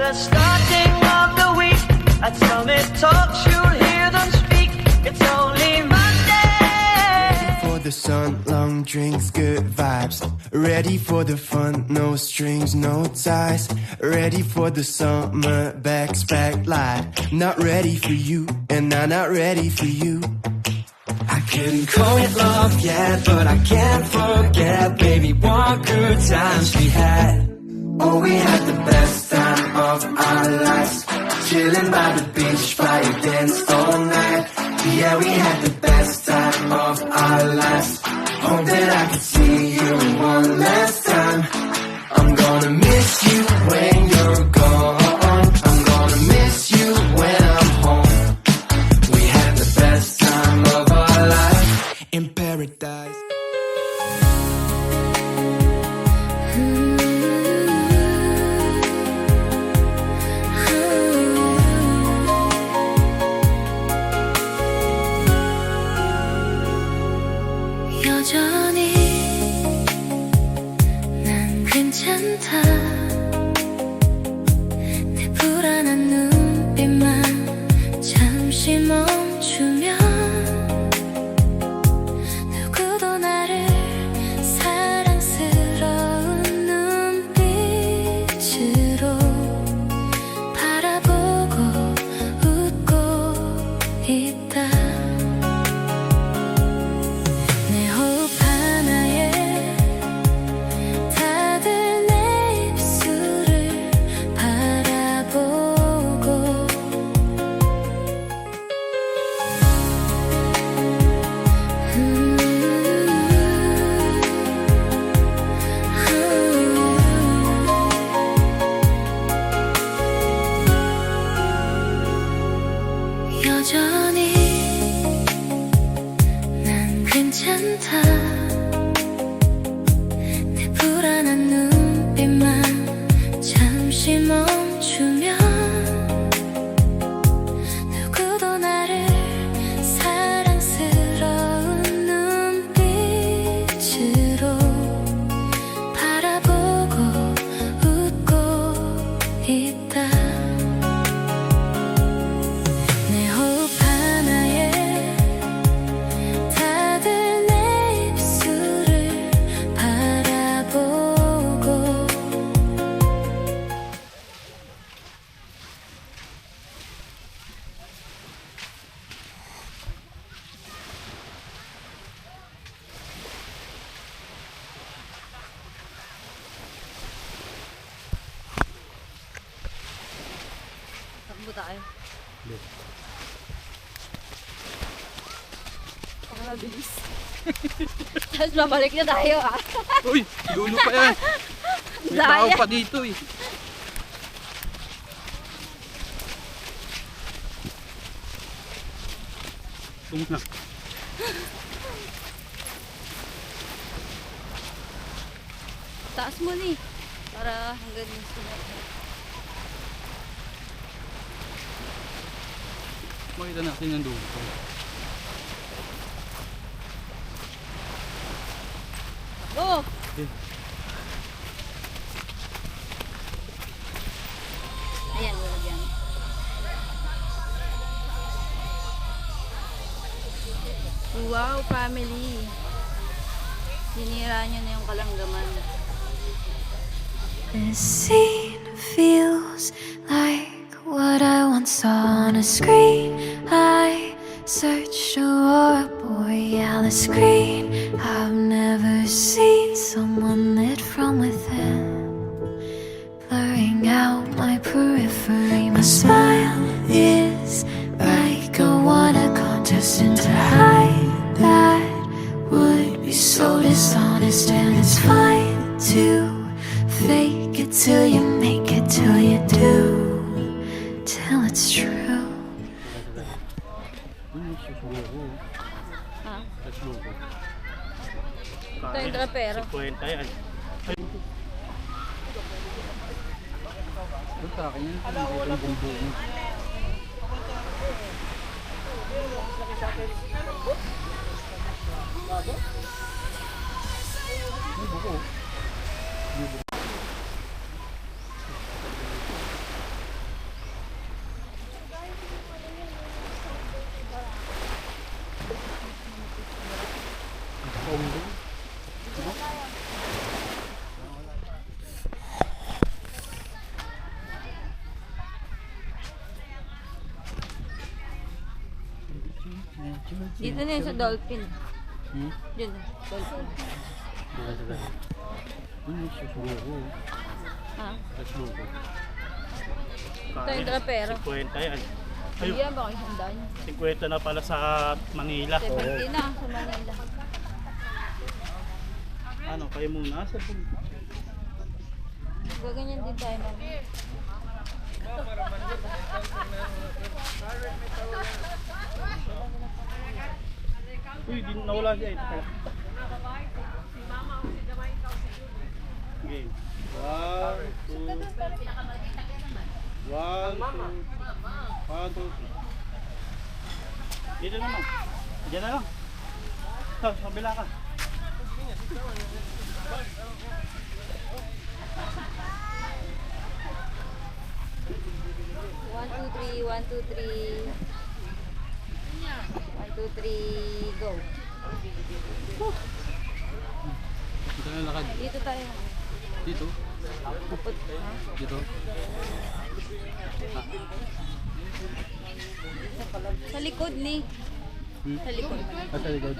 S11: The starting of the week, at Summit Talks you'll hear them speak. It's only Monday.
S6: Ready for the sun, long drinks, good vibes. Ready for the fun, no strings, no ties. Ready for the summer backpack life. Not ready for you, and I'm not ready for you. I couldn't call it love yet, but I can't forget, baby, what good times we had. Oh, we had the best time of our lives. Chilling by the beach, fire danced all night. Yeah, we had the best time of our lives. Hope that I could see you one last time. I'm gonna miss
S5: 여전히 난 괜찮다 내 불안한 눈빛만 잠시 멈추면 누구도 나를 사랑스러운 눈빛으로 바라보고 웃고 있다 내 호흡 하나에 다들 내 입술을 바라보고
S2: Takbo tayo. Ang mabilis. Tapos babalik na tayo ah.
S3: Uy, dulo pa yan. May tao
S2: Daya.
S3: pa dito eh. Tung na.
S2: Taas mo ni. Para hanggang yung sunod.
S3: Makita natin yung dulo.
S2: Go! Ayan, wala yan. Wow, family. Sinira nyo na yung kalanggaman.
S5: This scene feels like what I once saw on a screen. I searched for a borealis green. I've never seen someone lit from within, blurring out my periphery. My smile is like a water contest, and to hide that would be so dishonest. And it's fine to fake it till you make it, till you do, till it's true.
S2: Ha?
S3: Tatluko.
S2: Ito yung trapero.
S3: 50 yan. Ito sa akin yan. Ito yung bumbong.
S2: Dito na yun sa dolphin.
S3: Hmm?
S2: Yun, dolphin. Ha?
S3: Tatluko.
S2: Ito yung trapero.
S3: 50 yan.
S2: Hindi yan baka isang daan.
S3: 50 na pala sa Manila.
S2: 70 na sa Manila.
S3: Ano, kayo muna sa
S2: Gaganyan din tayo mami.
S3: Uy, di nawala siya ito. Okay. 1, 2. 1, 2. Dito naman. Diyan na lang. Sa kabila ka.
S2: One, two, three, 1, 2, 3. 1, 2, 3, go.
S3: Dito na lakad.
S2: Dito tayo.
S3: Dito?
S2: Kapot. Ha?
S3: Dito?
S2: Sa likod ni. Sa likod.
S3: Sa likod.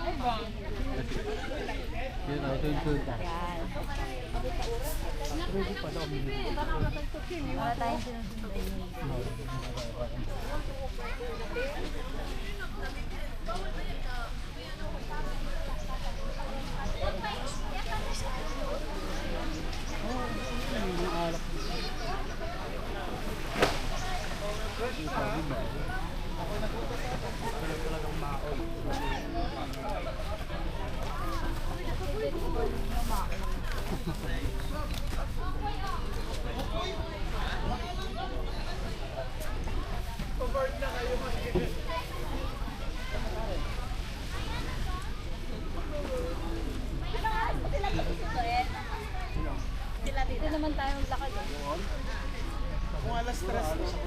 S3: Dito tayo, sunod.
S2: Yan. Wala tayong sinusunod.
S3: Talagang maon.
S1: Dito naman tayo maglakad.
S10: Kung alas 3 na siya.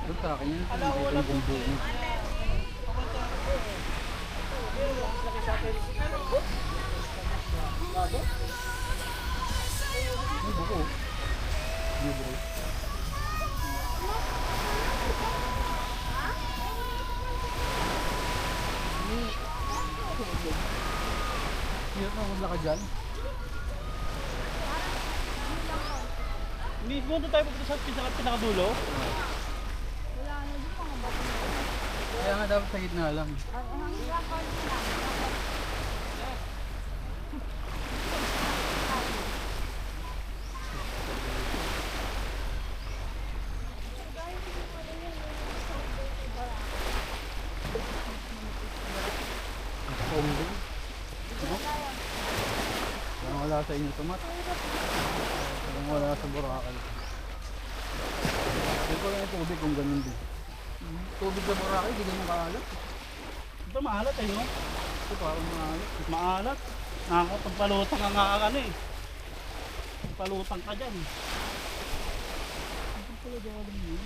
S3: Doon sa akin yun. Dito yung bumbuo. May buko. Libre. Hirap na maglakad dyan.
S10: Hindi mo tayo pupunta sa pinakadulo.
S3: Kaya nga dapat sa gitna lang. Pombo. Parang wala sa inyo tomat. Parang wala sa Boracay. Hindi ko lang yung tubig kung ganun din. Tubig sa Boracay, hindi ganun kaalat.
S10: Ito maalat eh, no?
S3: Ito parang maalat.
S10: Maalat. Nakakapagpalutang ang ano eh. Pagpalutang ka dyan.
S3: Ito pala galing yun.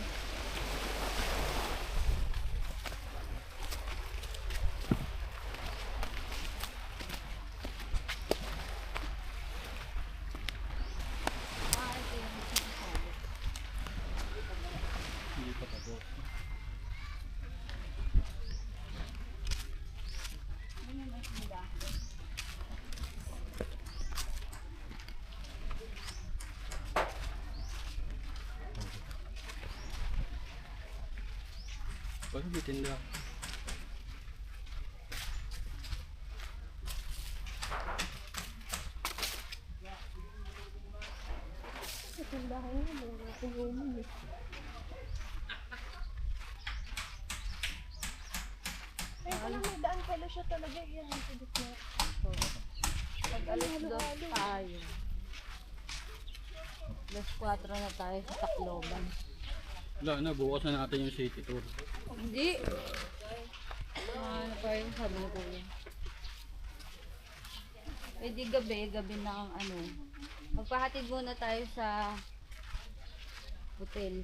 S3: Hindi pa tapos. Pwede bitin lang.
S2: Pag alas 2 tayo. Alas 4 na tayo sa Tacloban.
S3: Wala na, bukas na natin yung city tour.
S2: Hindi. Ano pa yung sabi ni Kuya? Eh di gabi na ang ano. Magpahatid muna tayo sa hotel.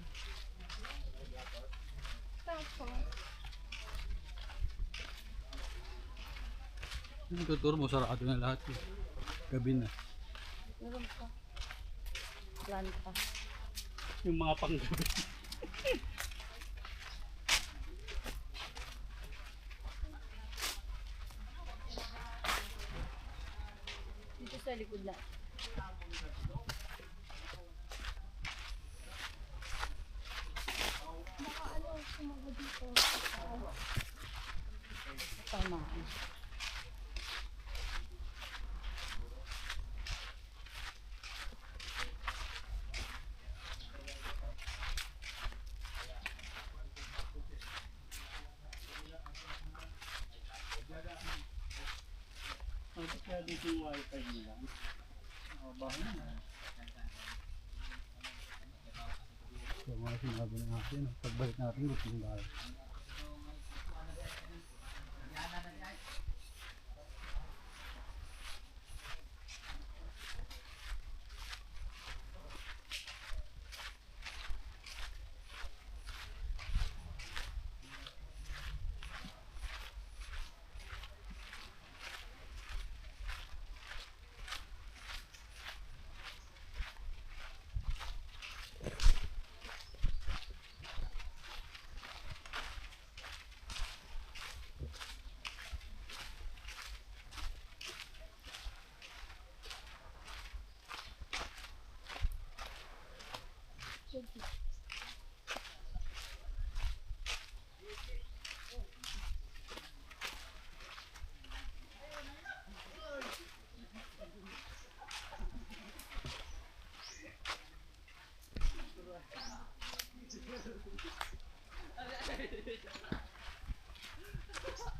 S3: Yung tour mo, sarado na lahat eh. Gabi na.
S2: Meron pa. Plan pa.
S10: Yung mga panggabi.
S2: Dito sa likod na. Tama.
S10: Bakit kaya dito yung wifi nila? Bahay na.
S3: Yung mga sinabi natin, pagbalik natin, gusto yung bahay.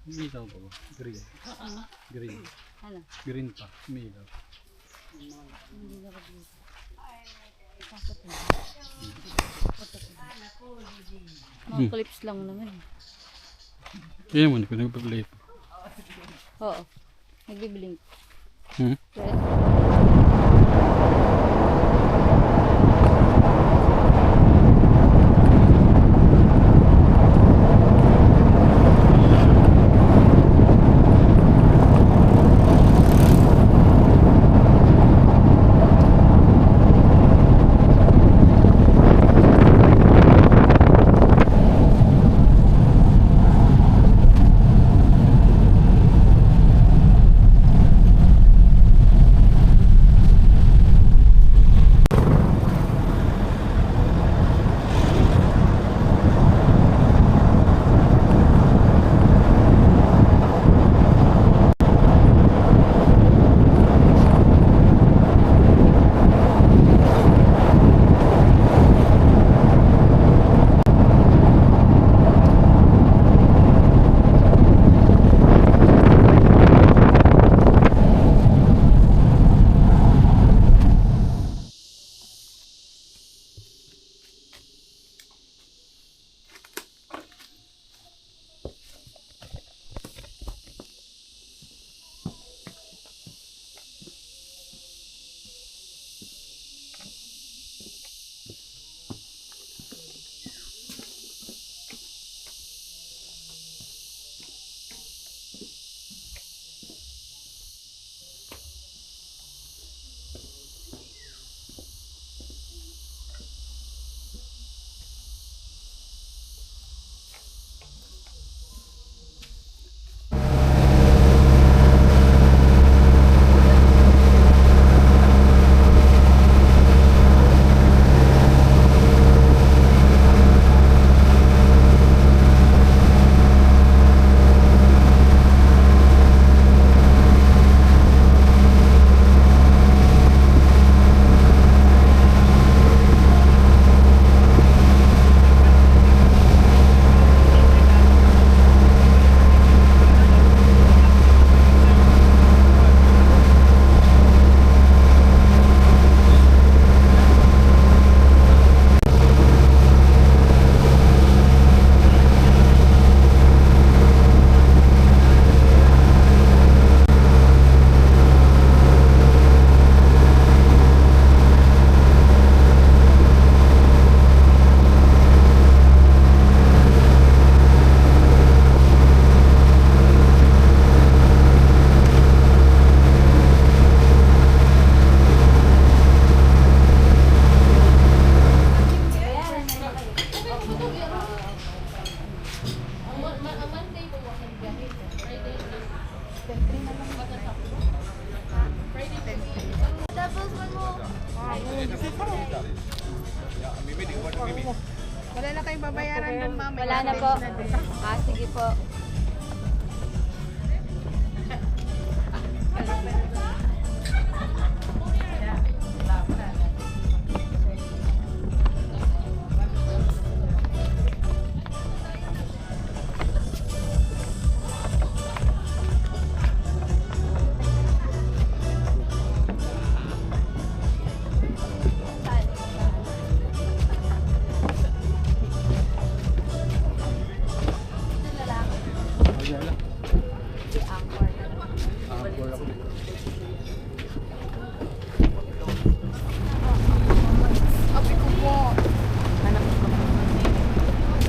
S3: Umilaw pa ba? Green. Green.
S2: Ano?
S3: Green pa. Umilaw.
S2: Hindi na dito. Bakit hindi? Mga clips lang naman.
S3: Yan mo, kung nagpa-play pa.
S2: Oo. Nagbiblink.
S3: Hmm?
S14: Wala na tayong babayaran dun, ma'am.
S1: Wala na po. Ah, sige po.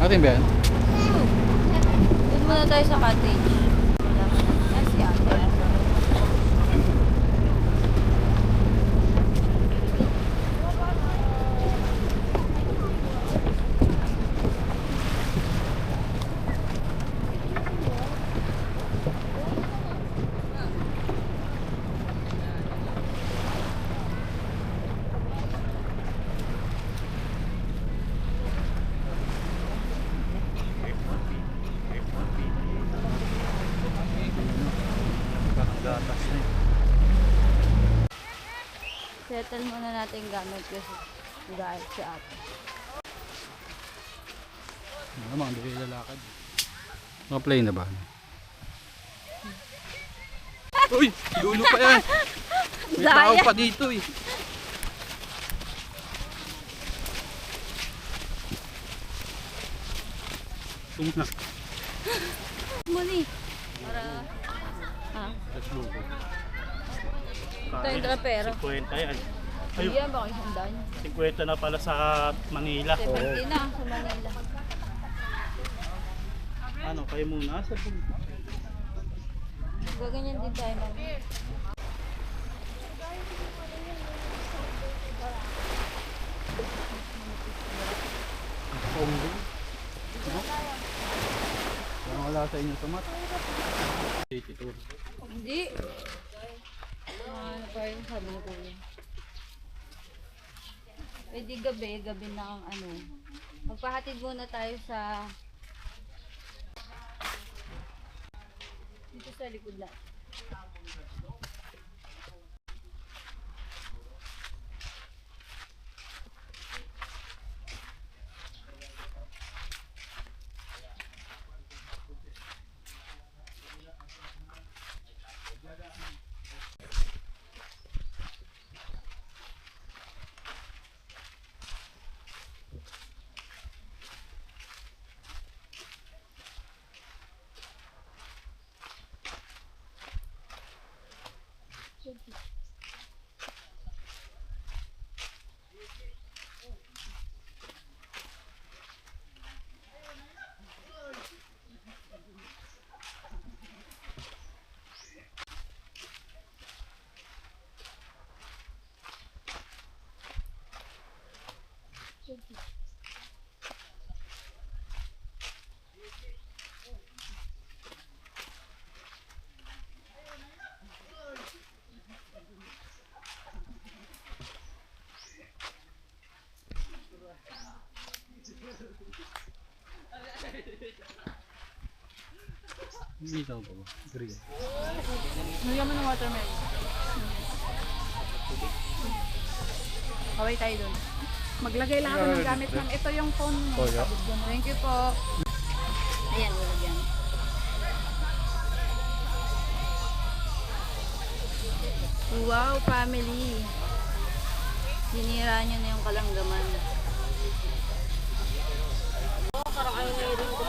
S3: Atin ba yan?
S2: Doon muna tayo sa cottage. Yes, yeah. Settle muna natin gamit kasi dahil si ate.
S3: Ano naman, hindi kayo lalakad. Naka-play na ba? Uy! Dulo pa yan! May tao pa dito eh. Tungna.
S1: Muni. Para... Ha?
S3: Tatlo ko.
S1: Ito yung trapero.
S10: 50 yan.
S1: Hindi yan ba kayo sandaan?
S10: 50 na pala sa Manila.
S1: 70 na sa Manila.
S10: Ano, kayo muna sa
S1: Gaganyan din tayo, mami.
S3: Pombo. Parang wala sa inyo tomat. City tour.
S1: Hindi. Ano pa yung sabi ni Kuya? Pwede gabi na ang ano. Magpahatid muna tayo sa... Dito sa likod lang.
S3: Hindi daw ba? Green.
S14: Nagyan mo ng watermelon. Kaway tayo dun. Maglagay lang ako ng gamit ng ito yung phone mo.
S3: Oh, yeah.
S14: Thank you po.
S1: Ayan, wala yan. Wow, family. Sinira nyo na yung kalanggaman.
S13: Parang ayaw na rin ko.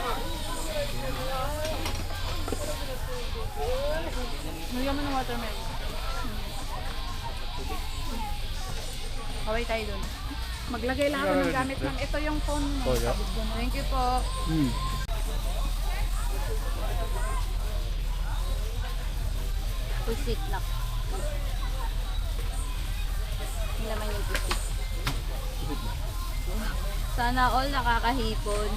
S14: Nagyan mo ng watermelon. Kaway tayo dun. Maglagay lang ako ng gamit ng ito yung phone mo.
S3: Oh, yeah.
S14: Thank you po.
S1: Pusit na. Hindi naman yung pusit. Sana all nakakahipon.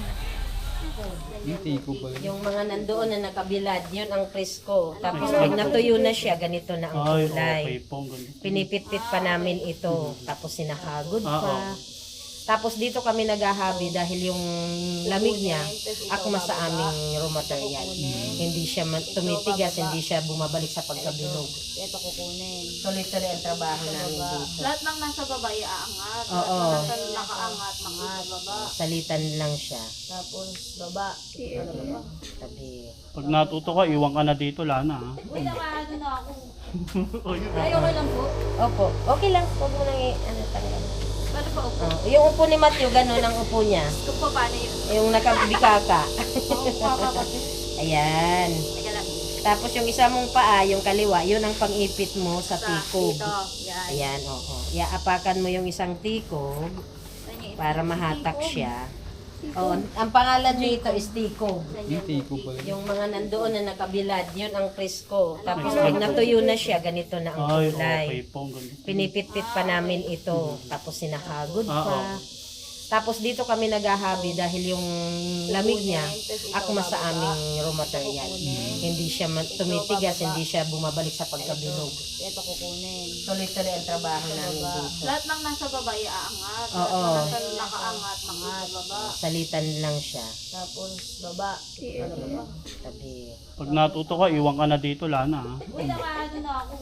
S3: Hindi ko ba?
S13: Yung mga nandoon na nakabilad, yun ang presko. Tapos pag natuyo na siya, ganito na ang
S10: Ay,
S13: kulay.
S10: okay pong ganun.
S13: Pinipit-pit pa namin ito. Tapos sinakagod
S10: Ah,
S13: pa. Tapos dito kami naghahabi dahil yung lamig niya, akma sa aming raw material. Hindi siya tumitigas, hindi siya bumabalik sa pagkabilog.
S1: Ito kukunin.
S13: Tuloy-tuloy ang trabaho namin dito.
S1: Lahat ng nasa baba iaangat.
S13: Oo.
S1: Nasa nakaangat, angat, baba.
S13: Salitan lang siya.
S1: Tapos baba.
S13: Tabi.
S10: Pag natuto ka, iwan ka na dito, Lana. Ha?
S1: Uy, nakaano na ako. Ay, okay lang po.
S13: Opo. Okay lang. Huwag mo nang tanggal.
S1: Paano pa upo?
S13: Oh, yung upo ni Matthew, gano'n ang upo niya.
S1: Ito po, paano yun?
S13: Yung nakabikaka.
S1: Kakapati.
S13: Ayan.
S1: Teka lang.
S13: Tapos yung isa mong paa, yung kaliwa, yun ang pang-ipit mo sa tikob.
S1: Dito. Yan.
S13: Ayan, oo. Iaapakan mo yung isang tikob para mahatak siya. Oh, ang pangalan nito is tikob.
S3: Hindi ko ba?
S13: Yung mga nandoon na nakabilad, yun ang presko. Tapos pag natuyo na siya, ganito na ang
S10: Ay,
S13: kulay.
S10: okay pong ganun.
S13: Pinipit-pit pa namin ito. Tapos sinakagod
S10: Ah,
S13: pa. Tapos dito kami naghahabi dahil yung lamig niya, akma sa aming raw material. Hindi siya tumitigas, hindi siya bumabalik sa pagkabilog.
S1: Ito kukunin.
S13: Tuloy-tuloy ang trabaho namin dito.
S1: Lahat ng nasa baba iaangat.
S13: Oo.
S1: Nasa nakaangat, angat, baba.
S13: Salitan lang siya.
S1: Tapos baba.
S13: Tabi.
S10: Pag natuto ka, iwan ka na dito, Lana. Ha?
S1: Uy, nakaano na ako.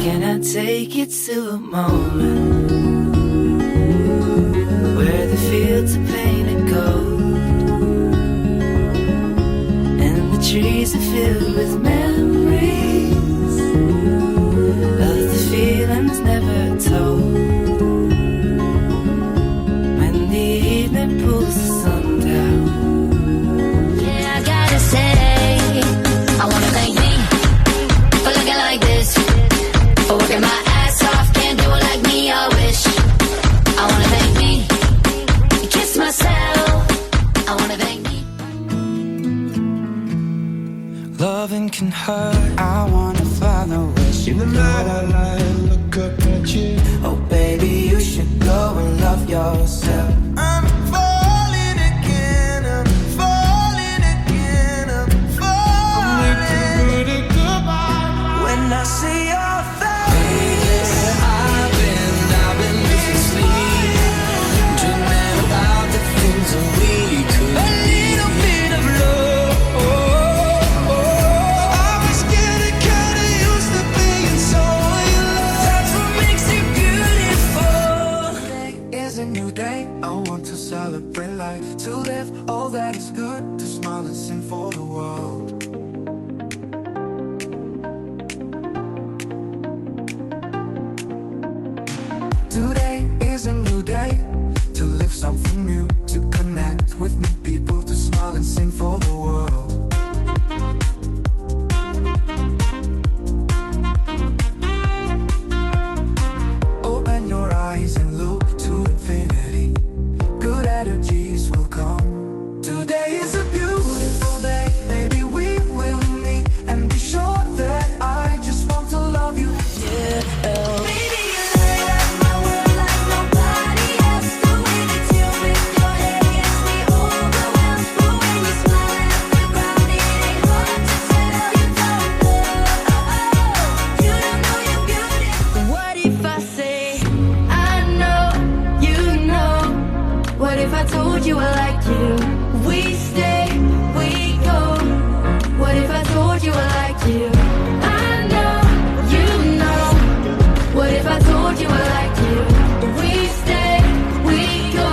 S6: Can I take you to a moment where the fields are painted gold and the trees are filled with memories of the feelings never told? When the evening pulls the sun down,
S9: Yeah, I gotta say, I wanna thank me for looking like this, for working my ass off, can't do it like me, I wish. I wanna thank me, kiss myself, I wanna thank me.
S6: loving can hurt. I wanna follow where she goes. I look up at you. Oh baby, you should go and love yourself. I'm falling again, I'm falling again, I'm falling. When I see your face, I've been losing sleep, dreaming about the things that we could be. A little bit of love. I was getting kinda used to being so in love. That's what makes it beautiful. Today is a new day. I want to celebrate life, to live all that is good, to smile and sing for the world. Today is a new day, to live something new, to connect with new people, to smile and sing for the world. Open your eyes and look to infinity. Good energies will come. Today is a beautiful day. Maybe we will meet and be sure that I just want to love you. Yeah.
S9: Baby, you light up my world like nobody else. The way that you lift your head gets me overwhelmed. But when you smile at the ground, it ain't hard to tell. You don't know you're beautiful. What if I say I know, you know? What if I told you I like you? We stay, we go. What if I told you I like you? I know, you know. What if I told you I like you? We stay, we go.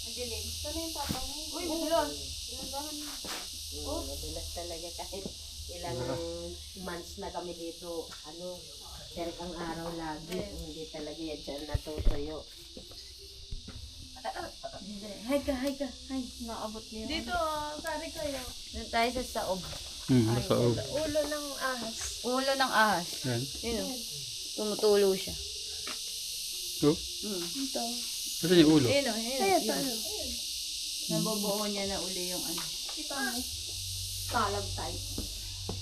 S1: Madilim. Saan yung papa mo? Uy, madilim.
S13: Madalas talaga kahit ilang months na kami dito, ang araw lagi, hindi talaga yan dyan natutuyo.
S1: Hi ka. Naabot niyo.
S14: Dito, sari kayo.
S1: Doon tayo sa saob.
S3: Sa og.
S14: Ulo ng ahas.
S1: Ulo ng ahas.
S3: Yan.
S1: Yun o. Tumutulo siya.
S3: Oh?
S14: Ito.
S3: Saan yung ulo?
S1: Ayun o.
S14: Tayo.
S1: Nabubuo niya na uli yung ano.
S14: Ito mo.
S1: Stalactite.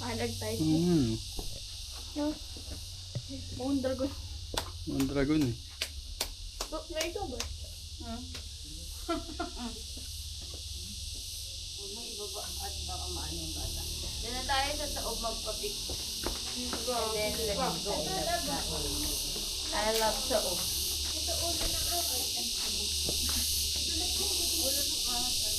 S14: Palagtay.
S3: No?
S14: Bone dragon.
S3: Ang dragon eh.
S14: May ito ba?
S1: May ibaba at baka maano yung bata. Doon na tayo sa saob magpapik. And then let's go. I love saob.
S14: Ito ulo ng ahas.
S1: Ulo ng ahas.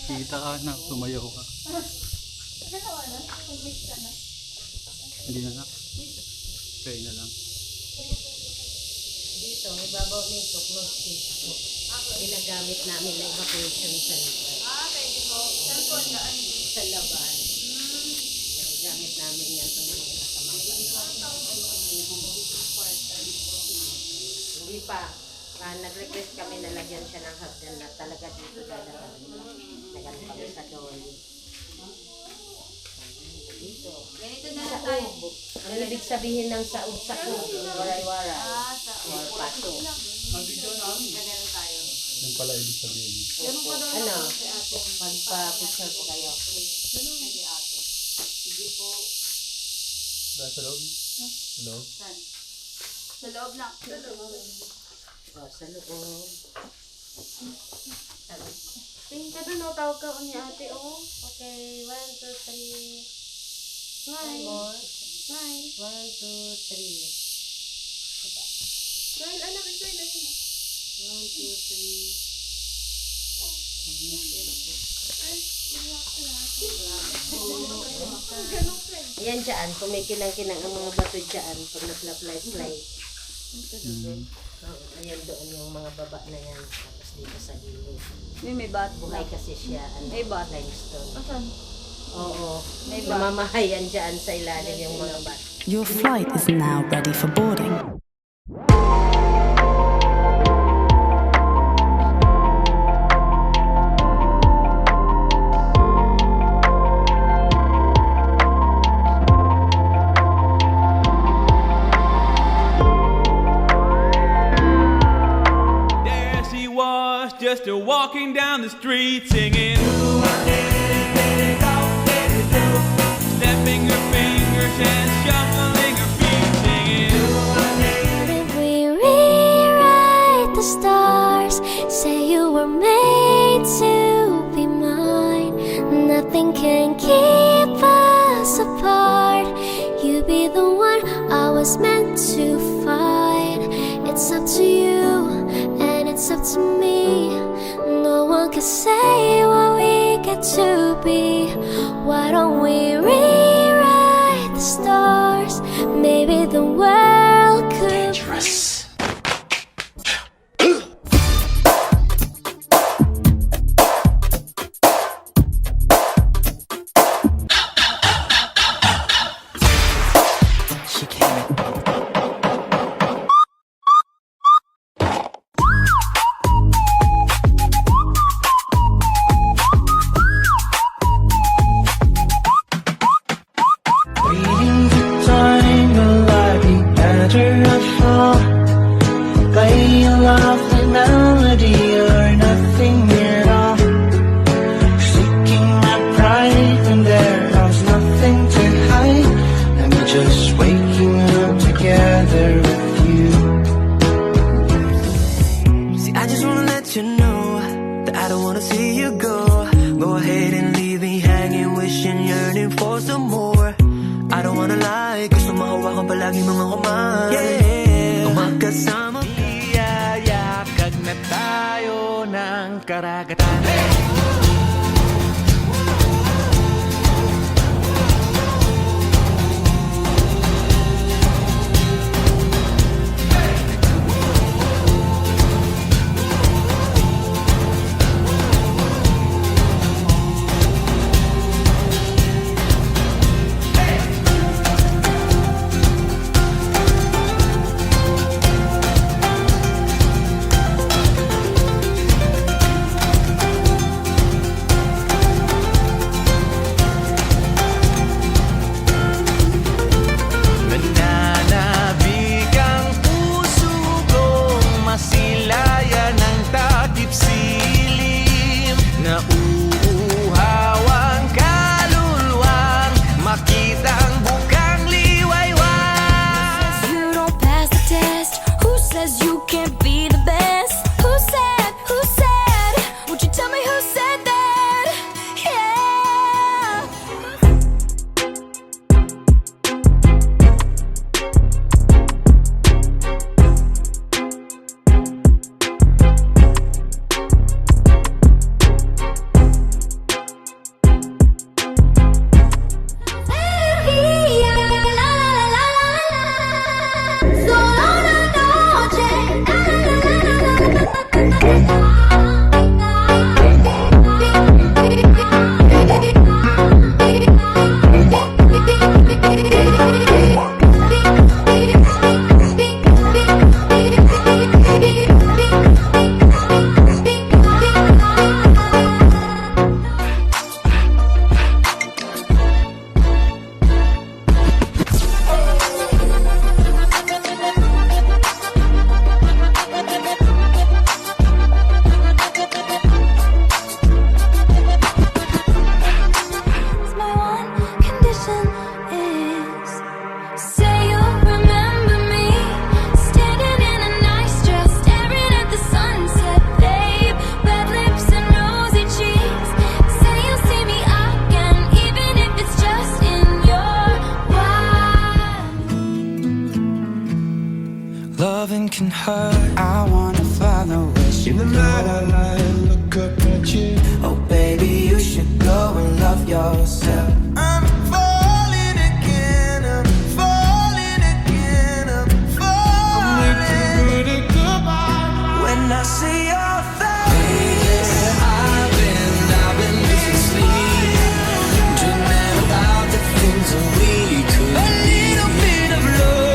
S3: Kita ka na, tumayo ka.
S14: Ano na? Mag-wish ka na.
S3: Hindi na na. Spray na lang.
S13: Dito, ibabaw nito, close dito. Ginagamit namin na evacuation center.
S1: Pwede po. Saan po ang daan?
S13: Sa labas. Ginagamit namin yan sa mga masamang panahon. Hindi pa. Nag-request kami na lagyan siya ng hagdan na talaga dito dadaan. Nagalit kami sa dolly. Dito.
S1: Ganito na lang tayo.
S13: Ano ibig sabihin ng saud sa waray-waray? Or pato.
S3: Mag-video namin.
S1: Ganito tayo.
S3: Yung pala ibig sabihin.
S13: Ano? Magpa-picture po kayo.
S1: Sige po.
S3: Dahil sa loob? Sa loob?
S1: Saan? Sa loob lang. Sa loob.
S13: Oh, sa loob.
S2: Tingin ka doon, tawag ka ni ate, oh. Okay, 1, 2, 3. Smile. Smile.
S13: 1, 2, 3.
S2: Smile, anak, smile. Ayun.
S13: 1, 2, 3. Ayan dyan, kumikinang-kinang ang mga bato dyan pag nag-fly-fly. Ayan doon yung mga baba na yan. Tapos dito sa gilid.
S1: May bat.
S13: Buhay kasi siya.
S1: May bat.
S13: Limestone.
S2: Asan?
S13: Oo. Namamahayan dyan sa ilalim yung mga bat.
S15: Your flight is now ready for boarding.
S6: There she was, just walking down the street singing. Snapping her fingers and shuffling her feet singing.
S16: If we rewrite the stars, say you were made to be mine, nothing can keep us apart. You be the one I was meant to find. It's up to you and it's up to me. No one can say what we get to be. Why don't we rewrite the stars? Maybe the world could
S6: Dangerous.
S11: She came in. Reading the time, will I be better off? Play a lovely melody or nothing at all. Seeking my pride when there was nothing to hide. And we're just waking up together with you. See, I just wanna let you know that I don't wanna see you go. Go ahead and leave me hanging, wishing, yearning for some more. I don't wanna lie, gusto mahawakan palagi mga kamay. Yeah, kung magkasama, iyayakag na tayo ng karagatan.
S6: Loving can hurt. I wanna follow where she goes. In the night I lie and look up at you. Oh baby, you should go and love yourself. I'm falling again, I'm falling again, I'm falling. I'm too good at goodbye. When I see your face, I've been losing sleep, dreaming about the things that we could be. A little bit of love.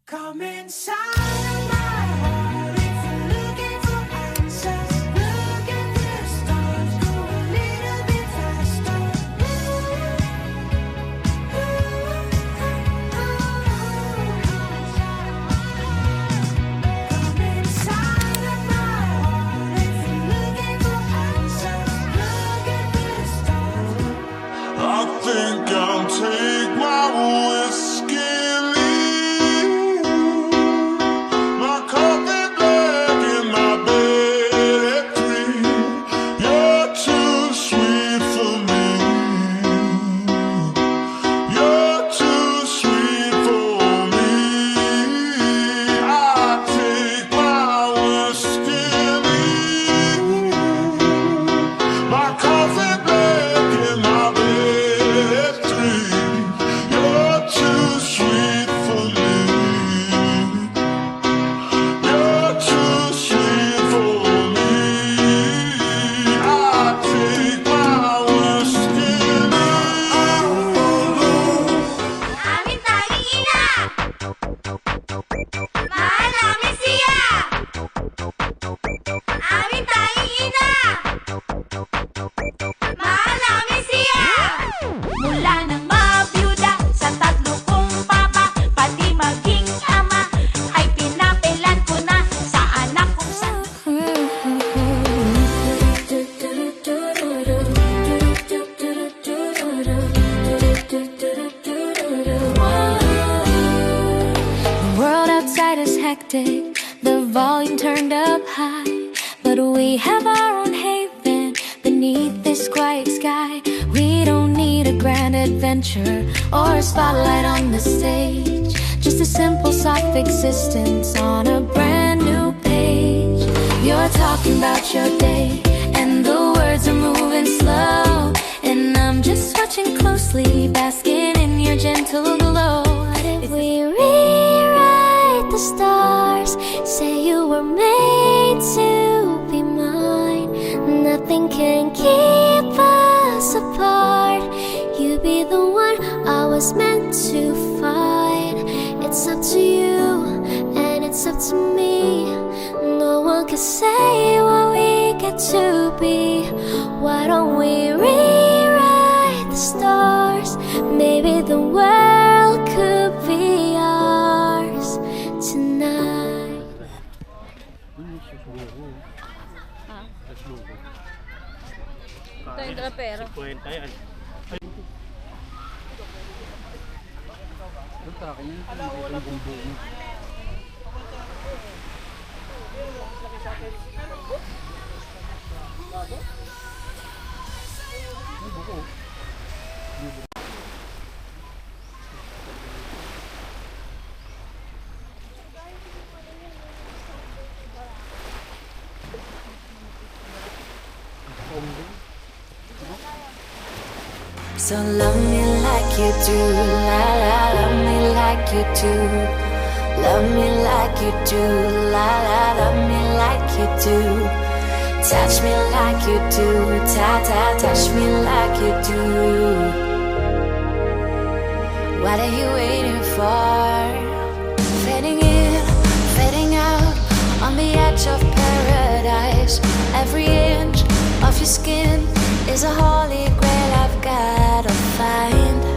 S6: Come inside of my heart if you're looking for answers. Look at the stars, go a little bit faster. Come inside of my heart if you're looking for answers. Look at the stars. I think I'll take my whiskey.
S16: The volume turned up high, but we have our own haven beneath this quiet sky. We don't need a grand adventure or a spotlight on the stage, just a simple soft existence on a brand new page. You're talking about your day and the words are moving slow, and I'm just watching closely, basking in your gentle glow. What if we rewrite the stars, say you were made to be mine, nothing can keep us apart. You be the one I was meant to find. It's up to you and it's up to me. No one can say what we get to be. Why don't we rewrite the stars? Maybe the world could be ours tonight.
S1: Ito yung trapero.
S10: 50 yan.
S3: Sa akin yun, yung bumbong.
S5: So love me like you do, la la, love me like you do. Love me like you do, la la, love me like you do. Touch me like you do, ta ta, touch me like you do. What are you waiting for? Fading in, fading out, on the edge of paradise. Every inch of your skin is a holy grail I've gotta find.